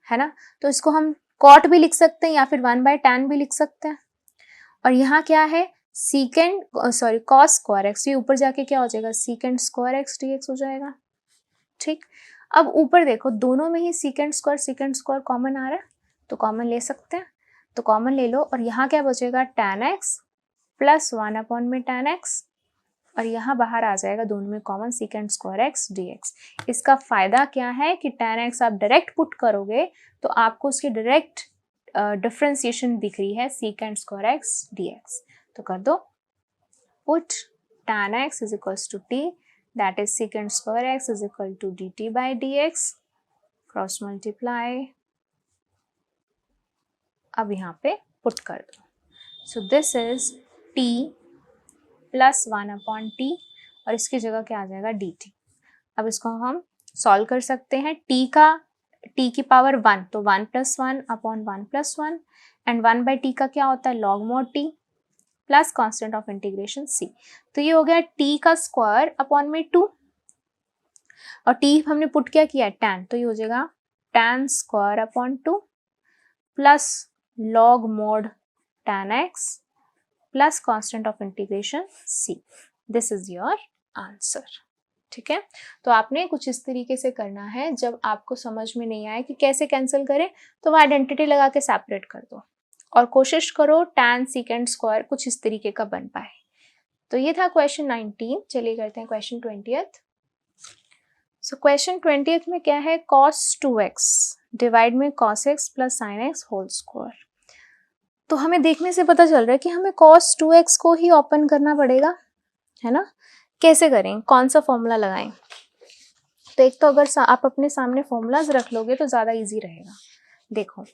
है ना, तो इसको हम कॉट भी लिख सकते हैं या फिर 1 बाय tan भी लिख सकते हैं। और यहाँ क्या है सीकेंट कॉस स्क्वायर एक्स, ये ऊपर जाके क्या हो जाएगा सीकेंट स्क्वायर एक्स dx हो जाएगा, ठीक। अब ऊपर देखो दोनों में ही सीकेंट स्क्वायर कॉमन आ रहा है, तो कॉमन ले सकते हैं, तो कॉमन ले लो। और यहाँ क्या बचेगा tan x प्लस 1 अपॉन में tan x, और यहाँ बाहर आ जाएगा दोनों में common secant square x dx। इसका फायदा क्या है कि tan x आप डायरेक्ट पुट करोगे तो आपको उसकी डायरेक्ट डिफरेंशिएशन दिख रही है सीकेंट स्क्वायर एक्स dx। तो कर दो put tan x is equals to t, that is secant square x is equal to dt by dx, cross multiply, अब यहाँ पे पुट कर दो। So this is t plus 1 upon t, और इसकी जगह क्या आ जाएगा dt। अब इसको हम सॉल्व कर सकते हैं, t की पावर 1, तो 1 plus 1 upon 1 plus 1 and 1 by T का क्या होता है log mode t plus constant of integration c। तो ये हो गया t का स्क्वायर अपॉन में 2, और t हमने पुट क्या किया tan, तो ये हो जाएगा tan square upon 2 plus log mode tan x plus constant of integration c। This is your answer, ठीक है। तो आपने कुछ इस तरीके से करना है, जब आपको समझ में नहीं आए कि कैसे कैंसिल करें तो वह आइडेंटिटी लगा के सेपरेट कर दो, और कोशिश करो tan सीकेंट स्क्वायर कुछ इस तरीके का बन पाए। तो ये था क्वेश्चन 19। चलिए करते हैं question 20th। So question 20th में क्या है, cos 2x डिवाइड में cos x plus sin x whole square. तो हमें देखने से पता चल रहा है कि हमें cos 2x को ही ओपन करना पड़ेगा, है ना। कैसे करें, कौन सा फॉर्मूला लगाएं? तो एक तो अगर आप अपने सामने फॉर्मूलाज रख लोगे तो ज़्यादा इजी रहेगा। देखो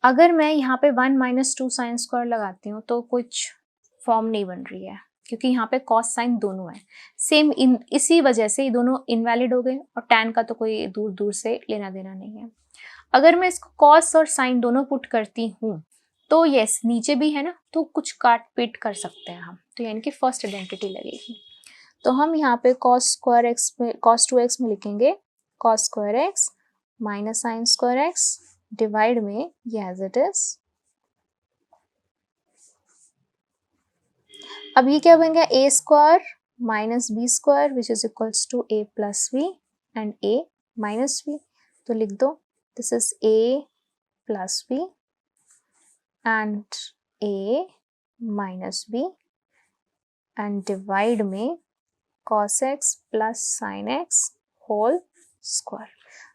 अगर मैं यहाँ पे 1 माइनस 2 साइन स्क्वायर लगाती हूँ तो कुछ फॉर्म नहीं बन रही है, क्योंकि यहाँ पे कॉस साइन दोनों है सेम, इसी वजह से ये दोनों इनवैलिड हो गए और टैन का तो कोई दूर दूर से लेना देना नहीं है। अगर मैं इसको कॉस और साइन दोनों पुट करती हूँ तो यस नीचे भी है ना, तो कुछ काट पीट कर सकते हैं हम, तो यानी कि फर्स्ट आइडेंटिटी लगेगी। तो हम यहाँ पे cos स्क्वायर एक्स में cos 2x में लिखेंगे cos square x minus sign square x divide में ये एज इट इज। अब ये क्या बन गया a square minus b square which is equals to a plus b and a minus b. तो लिख दो this is a plus b and a minus b and divide में cos x plus sin x whole square.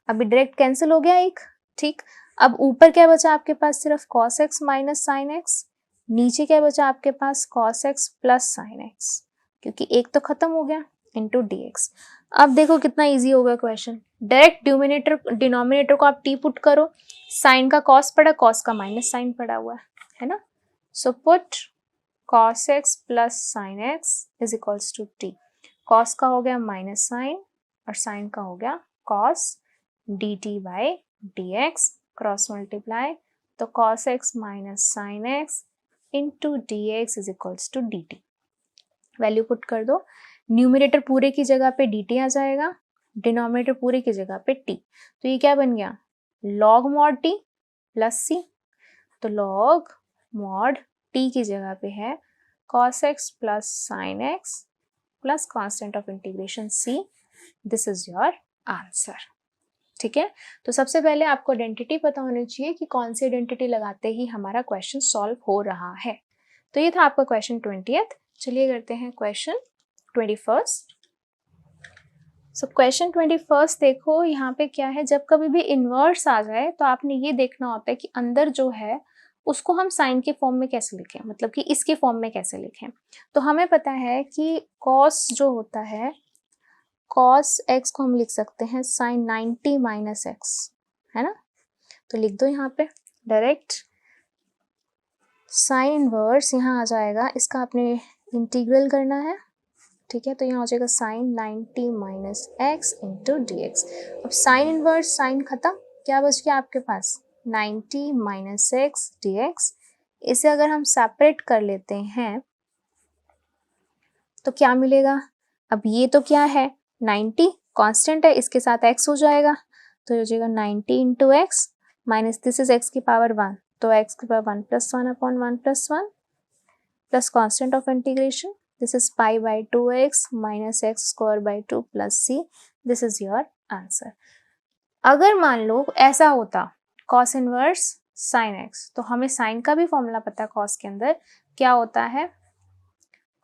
अभी direct cancel हो गया एक, ठीक। अब ऊपर क्या बचा आपके पास, सिर्फ cos x minus sin x, नीचे क्या बचा आपके पास cos x plus sin x, क्योंकि एक तो खत्म हो गया इंटू dx। अब देखो कितना इजी हो गया क्वेश्चन, डायरेक्ट डिनोमिनेटर को आप t पुट करो, साइन का cos पड़ा, cos का माइनस साइन पड़ा हुआ है ना। सो put cos x plus sin x is equals to t। cos का हो गया माइनस साइन और साइन का हो गया cos dt by dx, cross multiply, तो cos x minus sin x into dx is equals to dt। Value put कर दो, न्यूमरेटर पूरे की जगह पे dt आ जाएगा, डिनोमिनेटर पूरे की जगह पे t। तो ये क्या बन गया log mod t plus c, तो log mod t की जगह पे है cos x plus sin x plus constant of integration c। This is your answer, ठीक है। तो सबसे पहले आपको आइडेंटिटी पता होनी चाहिए कि कौन सी आइडेंटिटी लगाते ही हमारा क्वेश्चन सॉल्व हो रहा है। तो ये था आपका क्वेश्चन 20th। चलिए करते हैं question 21st। So question 21st देखो यहाँ पे क्या है, जब कभी भी इनवर्स आ जाए तो आपने ये देखना होता है कि अंदर जो है उसको हम साइन के फॉर्म में कैसे लिखें, मतलब कि इसके फॉर्म में कैसे लिखें। तो हमें पता है कि cos जो होता है, cos x को हम लिख सकते हैं sin 90 माइनस x, है ना। तो लिख दो यहाँ पे डायरेक्ट, साइन इनवर्स यहाँ आ जाएगा, इसका आपने इंटीग्रल करना है, ठीक है। तो यहाँ हो जाएगा sin 90 minus x into D x. अब साइन इनवर्स साइन खत्म, क्या बच गया आपके पास 90 माइनस एक्स डी एक्स। इसे अगर हम सेपरेट कर लेते हैं तो क्या मिलेगा, अब ये तो क्या है 90 कांस्टेंट है, इसके साथ x हो जाएगा, तो हो जाएगा 90 into x minus this is x की पावर 1, तो x की power 1 plus 1 upon 1 plus 1 plus constant of integration, this is pi by 2x minus x square by 2 plus c। This is your answer. अगर मान लो ऐसा होता cos inverse sin x, तो हमें sin का भी फॉर्मूला पता है, cos के अंदर क्या होता है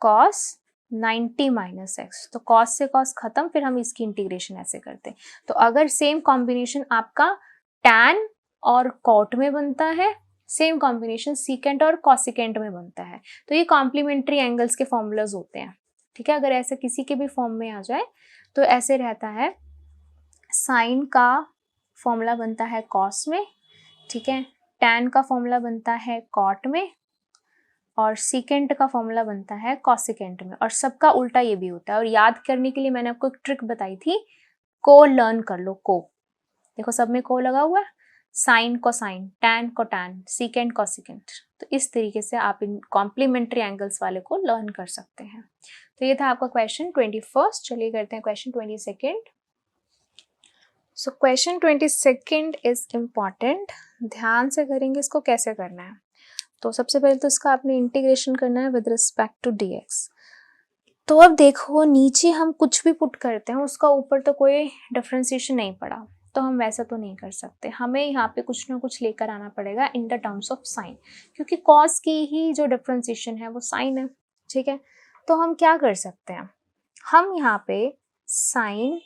cos 90 माइनस एक्स, तो cos से cos खत्म, फिर हम इसकी इंटीग्रेशन ऐसे करते हैं। तो अगर सेम कॉम्बिनेशन आपका tan और cot में बनता है, सेम कॉम्बिनेशन सीकेंट और कॉसिकेंट में बनता है, तो ये कॉम्प्लीमेंट्री एंगल्स के फॉर्मूलाज होते हैं, ठीक है। अगर ऐसे किसी के भी फॉर्म में आ जाए तो ऐसे रहता है, साइन का फॉर्मूला बनता है cos में, ठीक है, tan का फॉर्मूला बनता है cot में, और सीकेंट का फॉर्मूला बनता है कॉसिकेंट में, और सबका उल्टा ये भी होता है। और याद करने के लिए मैंने आपको एक ट्रिक बताई थी, को लर्न कर लो, को देखो सब में को लगा हुआ है, साइन को साइन, टैन को टैन, सीकेंट को सीकेंट। तो इस तरीके से आप इन कॉम्प्लीमेंट्री एंगल्स वाले को लर्न कर सकते हैं। तो ये था आपका क्वेश्चन 21st। चलिए करते हैं question 22nd। So question 22nd is important, ध्यान से करेंगे इसको, कैसे करना है। तो सबसे पहले तो इसका आपने इंटीग्रेशन करना है विद रिस्पेक्ट टू dx। तो अब देखो नीचे हम कुछ भी पुट करते हैं उसका ऊपर तो कोई डिफरेंशिएशन नहीं पड़ा, तो हम वैसा तो नहीं कर सकते, हमें यहाँ पे कुछ ना कुछ लेकर आना पड़ेगा in the terms of sine, क्योंकि cos की ही जो डिफरेंशिएशन है वो साइन है, ठीक है। तो हम क्या कर सकते हैं, हम यहाँ पे साइन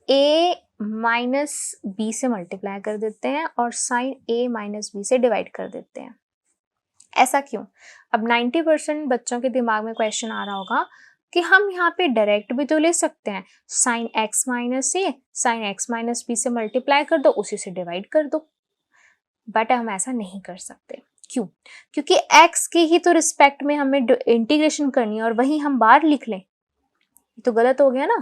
a माइनस बी से मल्टीप्लाई कर देते हैं और साइन a माइनस बी से डिवाइड कर देते हैं। ऐसा क्यों, अब 90% बच्चों के दिमाग में क्वेश्चन आ रहा होगा कि हम यहाँ पे डायरेक्ट भी तो ले सकते हैं, साइन x माइनस ए साइन x माइनस बी से मल्टीप्लाई कर दो, उसी से डिवाइड कर दो, बट हम ऐसा नहीं कर सकते। क्यों? क्योंकि x के ही तो रिस्पेक्ट में हमें इंटीग्रेशन करनी है और वही हम बाहर लिख लें तो गलत हो गया ना,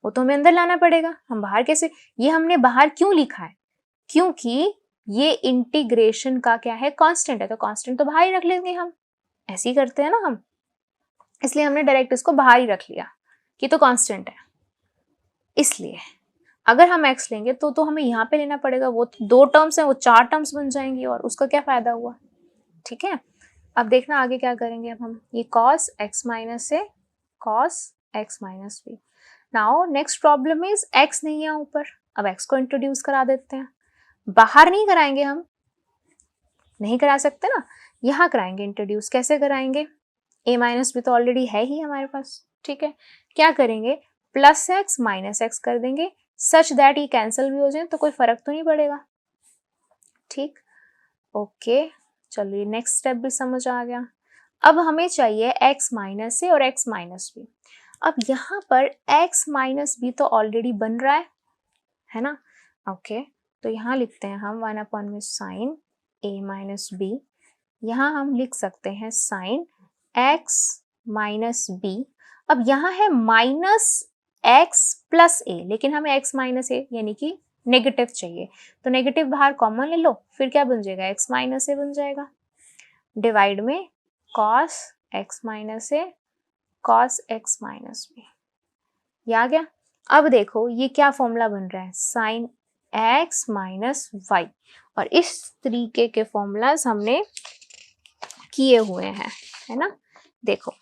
वो तो हमें अंदर लाना पड़ेगा। हम बाहर कैसे, ये हमने बाहर क्यों लिखा है? क्योंकि ये इंटीग्रेशन का क्या है, कांस्टेंट है, तो कांस्टेंट तो बाहर ही रख लेंगे हम, ऐसे ही करते हैं ना हम, इसलिए हमने डायरेक्ट इसको बाहर ही रख लिया कि तो कांस्टेंट है। इसलिए अगर हम x लेंगे तो हमें यहाँ पे लेना पड़ेगा, वो 2 टर्म्स है वो 4 टर्म्स बन जाएंगी और उसका क्या फायदा हुआ। ठीक है, अब देखना आगे क्या करेंगे। अब हम ये cos x माइनस है cos x minus b। Now next problem is x नहीं है ऊपर, अब x को इंट्रोड्यूस करा देते हैं। बाहर नहीं कराएंगे, हम नहीं करा सकते ना, यहाँ कराएंगे इंट्रोड्यूस। कैसे कराएंगे, a माइनस बी तो ऑलरेडी है ही हमारे पास। ठीक है, क्या करेंगे, प्लस एक्स माइनस एक्स कर देंगे सच दैट ये कैंसिल भी हो जाए तो कोई फर्क तो नहीं पड़ेगा। ठीक, ओके, चलिए नेक्स्ट स्टेप भी समझ आ गया। अब हमें चाहिए x माइनस ए और x माइनस बी। अब यहाँ पर x माइनस बी तो ऑलरेडी बन रहा है ना। ओके, तो यहाँ लिखते हैं हम 1 अपॉन में साइन a माइनस बी। यहाँ हम लिख सकते हैं साइन x माइनस बी। अब यहाँ है माइनस x प्लस a, लेकिन हमें x माइनस a यानी कि नेगेटिव चाहिए, तो नेगेटिव बाहर कॉमन ले लो, फिर क्या बन जाएगा, x माइनस a बन जाएगा। डिवाइड में cos x minus a cos x minus b, ये आ गया। अब देखो ये क्या फॉर्मूला बन रहा है, साइन x माइनस y, और इस तरीके के फॉर्मूलाज हमने किए हुए हैं, है ना। देखो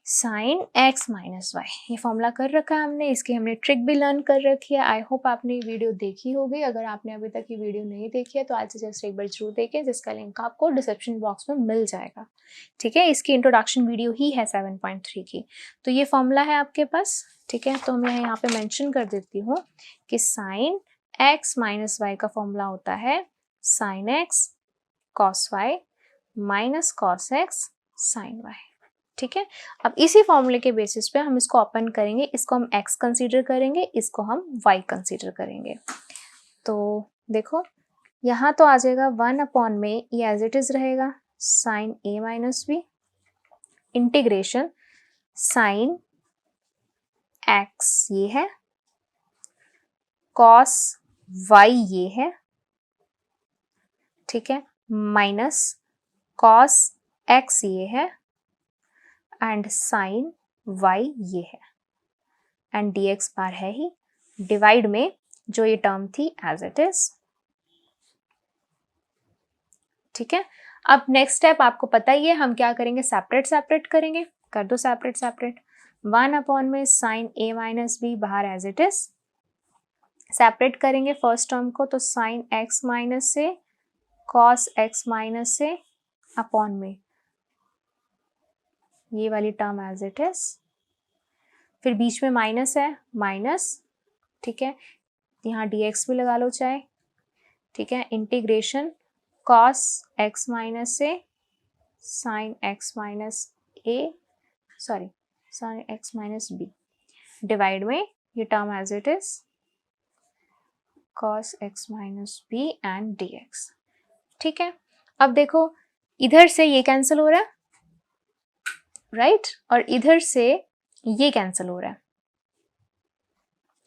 साइन x माइनस वाई, ये फॉर्मूला कर रखा है हमने, इसकी हमने ट्रिक भी लर्न कर रखी है। आई होप आपने ये वीडियो देखी होगी। अगर आपने अभी तक ये वीडियो नहीं देखी है तो आज से जस्ट एक बार जरूर देखें, जिसका लिंक आपको डिस्क्रिप्शन बॉक्स में मिल जाएगा। ठीक है, इसकी इंट्रोडक्शन वीडियो ही है 7.3 की। तो ये फॉर्मूला है आपके पास। ठीक है, तो मैं यहाँ पे मैंशन कर देती हूँ कि साइन x माइनस वाई का फॉर्मूला होता है sine x cos y minus cos x sine y. ठीक है, अब इसी फॉर्मूले के बेसिस पे हम इसको ओपन करेंगे, इसको हम x कंसीडर करेंगे, इसको हम y कंसीडर करेंगे। तो देखो यहाँ तो आ जाएगा 1 अपॉन में ये एज इट इज रहेगा sine a minus b integration sine x ये है cos y ये है, ठीक है, माइनस cos x ये है एंड साइन y ये है एंड dx बार है ही, डिवाइड में जो ये टर्म थी एज इट इज। ठीक है, अब नेक्स्ट स्टेप आपको पता ही है, हम क्या करेंगे, सेपरेट सेपरेट करेंगे। कर दो सेपरेट सेपरेट, 1 अपॉन में साइन a माइनस बी बाहर एज इट इज, सेपरेट करेंगे फर्स्ट टर्म को, तो साइन x माइनस से कॉस x माइनस से अपॉन में ये वाली टर्म एज इट इज, फिर बीच में माइनस है माइनस, ठीक है, यहाँ dx भी लगा लो चाहे। ठीक है, इंटीग्रेशन cos x माइनस से sine x minus a sorry sine x minus b, divide में ये term as it is cos x minus b and dx। ठीक है, अब देखो इधर से ये कैंसिल हो रहा है, राइट, और इधर से ये कैंसिल हो रहा है,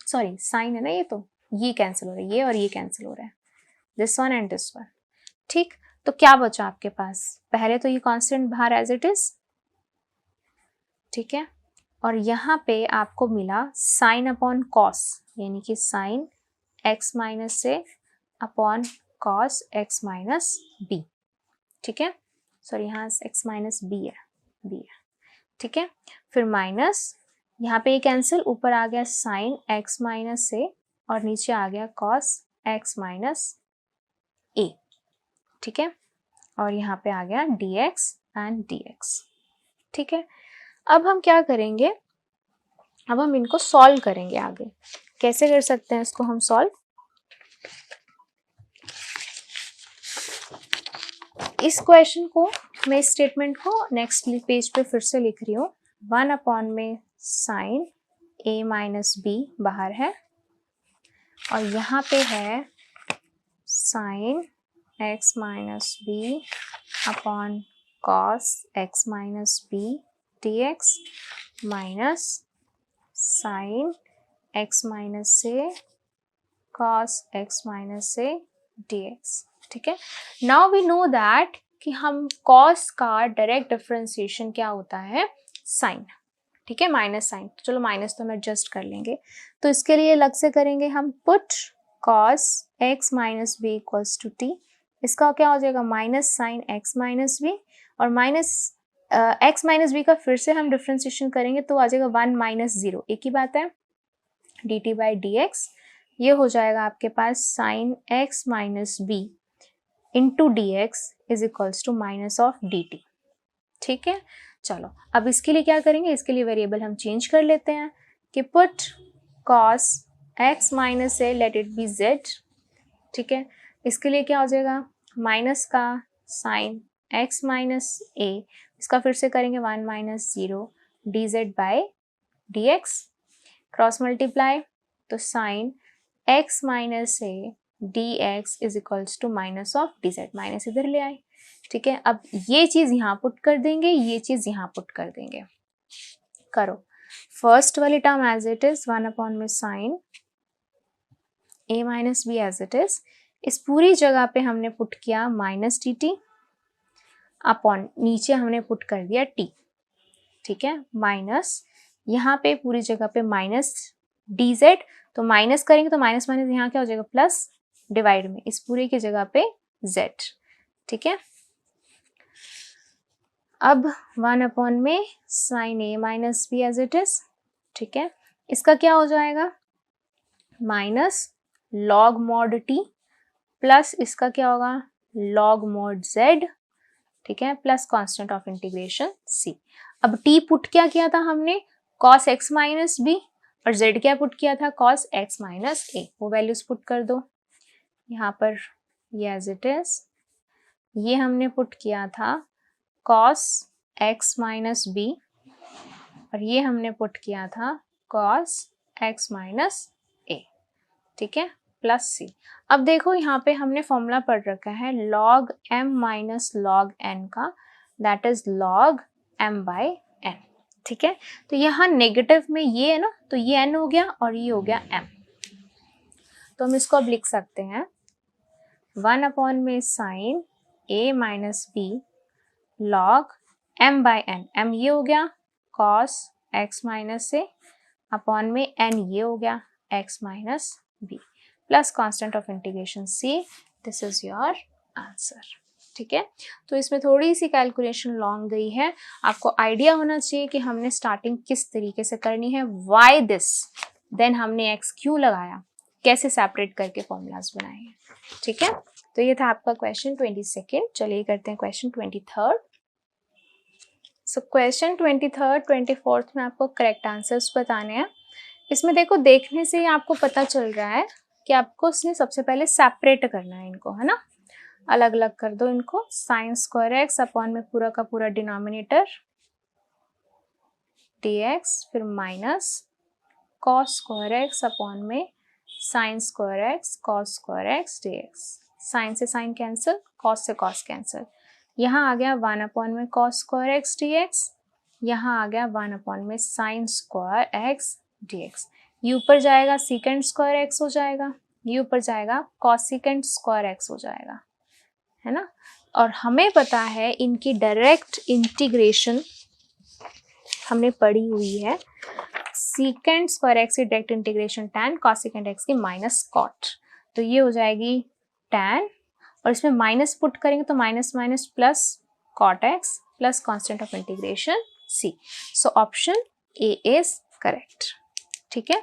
सॉरी साइन है ना ये, तो ये कैंसिल हो रहा है, ये और ये कैंसिल हो रहा है, this one and this one. ठीक, तो क्या बचा आपके पास, पहले तो ये कांस्टेंट बाहर एज इट इज, ठीक है, और यहाँ पे आपको मिला साइन अपॉन कॉस, यानी कि साइन x माइनस से upon cos x minus b. ठीक है, सॉरी यहाँ x माइनस बी है, ठीक है, फिर माइनस यहाँ पे ये कैंसिल, ऊपर आ गया साइन x माइनस से और नीचे आ गया कॉस x माइनस a। ठीक है, और यहाँ पे आ गया dx एंड dx। ठीक है, अब हम क्या करेंगे, अब हम इनको सॉल्व करेंगे आगे। कैसे कर सकते हैं इसको हम सॉल्व, इस क्वेश्चन को मैं इस स्टेटमेंट को नेक्स्ट पेज पे फिर से लिख रही हूँ, 1 अपॉन में साइन a माइनस बी बाहर है और यहाँ पे है sine x minus b upon cos x minus b d x minus sine x minus a cos x minus A D x. ठीक है, नाउ वी नो दैट कि हम कॉस का डायरेक्ट डिफरेंशिएशन क्या होता है, साइन। ठीक है, माइनस साइन, चलो माइनस तो हम एडजस्ट कर लेंगे, तो इसके लिए अलग से करेंगे हम put cos x minus b equals to t. इसका क्या हो जाएगा, minus sine x minus b, और माइनस एक्स माइनस बी का फिर से हम डिफरेंशिएशन करेंगे तो आ जाएगा 1 माइनस 0, एक ही बात है, D T by D x. ये हो जाएगा आपके पास sine x minus B into D x is equals to minus of D T. ठीक है, चलो अब इसके लिए क्या करेंगे, इसके लिए वेरिएबल हम चेंज कर लेते हैं कि put cos x minus A let it be Z. ठीक है, इसके लिए क्या हो जाएगा, माइनस का साइन एक्स माइनस ए, इसका फिर से करेंगे 1 minus 0 D Z by D x, cross multiply, तो sine x minus A D x is equals to minus of D Z, minus इधर ले आए। ठीक है, अब ये चीज यहाँ पुट कर देंगे, ये चीज यहाँ पुट कर देंगे। करो, फर्स्ट वाली term as it is 1 upon में sine A minus B as it is, इस पूरी जगह पे हमने पुट किया माइनस डी टी अपॉन नीचे हमने पुट कर दिया टी। ठीक है, माइनस यहाँ पे पूरी जगह पे माइनस डी जेड, तो माइनस करेंगे तो माइनस माइनस यहाँ क्या हो जाएगा प्लस, डिवाइड में इस पूरी की जगह पे जेड। ठीक है, अब 1 अपॉन में sine A minus B as it is. ठीक है, इसका क्या हो जाएगा, minus log mod t plus इसका क्या होगा, लॉग मॉड जेड। ठीक है, plus constant of integration c. अब टी पुट क्या किया था हमने, कॉस एक्स माइनस बी, और जेड क्या पुट किया था, कॉस एक्स माइनस ए, वो वैल्यूज पुट कर दो यहाँ पर, ये एज इट इज। ये हमने पुट किया था कॉस एक्स माइनस बी, और ये हमने पुट किया था कॉस एक्स माइनस ए। ठीक है, प्लस सी। अब देखो यहाँ पे हमने फॉर्मूला पढ़ रखा है log M minus log N का, that is log M by N. ठीक है, तो यहाँ नेगेटिव में ये है ना, तो ये एन हो गया और ये हो गया एम, तो हम इसको अब लिख सकते हैं 1 अपॉन में sine A minus b log m by n, m ये हो गया cos x minus a upon में n ये हो गया x minus b, plus constant of integration c, this is your answer. ठीक है, तो इसमें थोड़ी सी कैलकुलेशन लॉन्ग गई है, आपको आइडिया होना चाहिए कि हमने स्टार्टिंग किस तरीके से करनी है, वाई दिस, देन हमने x क्यों लगाया, कैसे सेपरेट करके फॉर्मूलाज बनाए हैं। ठीक है, तो ये था आपका क्वेश्चन 22। चलिए करते हैं क्वेश्चन 23। सो क्वेश्चन 23, 24 में आपको करेक्ट आंसर्स बताने हैं। इसमें देखो, देखने से ही आपको पता चल रहा है कि आपको इसने सबसे पहले सेपरेट करना है इनको, है ना, अलग अलग कर दो इनको। साइन स्क्वायर एक्स अपॉन में पूरा का पूरा डिनोमिनेटर dx, फिर minus cos square x upon में sine square x cos square x dx। Sine से साइन कैंसिल, कॉस से कॉस कैंसिल, यहाँ आ गया 1 अपॉन में कॉस स्क्वायर एक्स dx, यहाँ आ गया 1 अपॉन में साइन स्क्वायर एक्स dx। ये ऊपर जाएगा सीकेंड स्क्वायर एक्स हो जाएगा, ये ऊपर जाएगा कॉसिकेंड स्क्वायर एक्स हो जाएगा, है ना। और हमें पता है इनकी डायरेक्ट इंटीग्रेशन हमने पढ़ी हुई है, सीकेंड स्क्वायर एक्स की direct integration tan cosecant x की माइनस कॉट, तो ये हो जाएगी tan, और इसमें माइनस पुट करेंगे तो minus minus plus cot x plus constant of integration c. So option a is correct. ठीक है,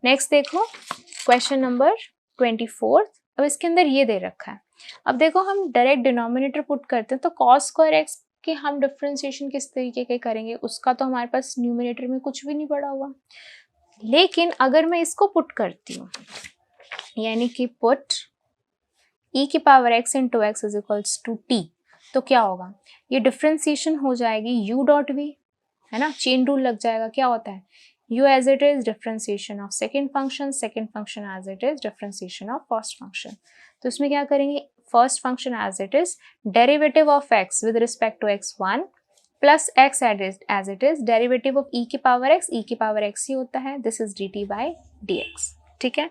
नेक्स्ट देखो क्वेश्चन नंबर 24। अब इसके अंदर ये दे रखा है, अब देखो हम डायरेक्ट डिनोमिनेटर पुट करते हैं तो कॉस स्क्वायर एक्स के हम डिफरेंशिएशन किस तरीके के करेंगे, उसका तो हमारे पास न्यूमिनेटर में कुछ भी नहीं पड़ा हुआ। लेकिन अगर मैं इसको पुट करती हूँ, यानी कि पुट e की power x into x is equals to t, तो क्या होगा, ये डिफरेंशिएशन हो जाएगी u डॉट v, है ना, चेन रूल लग जाएगा। क्या होता है, u as it is differentiation of second function as it is differentiation of first function. तो इसमें क्या करेंगे, first function as it is derivative of x with respect to x1 plus x as it is derivative of e की power x ही होता है, this is dt by dx. ठीक है,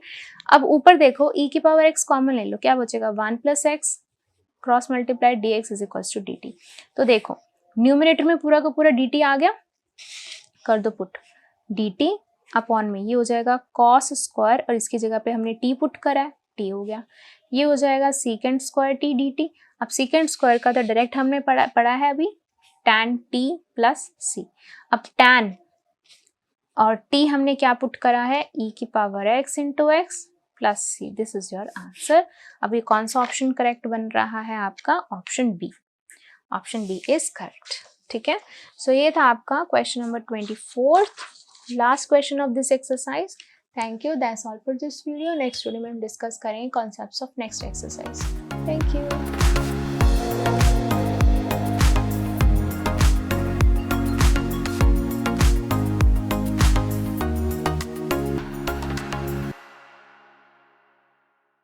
अब ऊपर देखो e की पावर x कॉमन ले लो, क्या बचेगा 1 plus x cross multiply dx is equals to dt. तो देखो न्यूमिनेटर में पूरा का पूरा dt आ गया, कर दो पुट dt अपॉन में ये हो जाएगा cos स्क्वायर और इसकी जगह पे हमने t पुट करा है, t हो गया, ये हो जाएगा secant स्क्वायर t dt. अब secant स्क्वायर का तो डायरेक्ट हमने पढ़ा है अभी tan t प्लस c. अब tan और t हमने क्या पुट करा है, e की power x into x plus c. This is your answer. अभी कौन सा ऑप्शन करेक्ट बन रहा है आपका, option b. Option b is correct. ठीक है, सो ये था आपका question number 24, last question of this exercise. Thank you, that's all for this video. Next video में हम डिस्कस करेंगे concepts of next exercise. Thank you.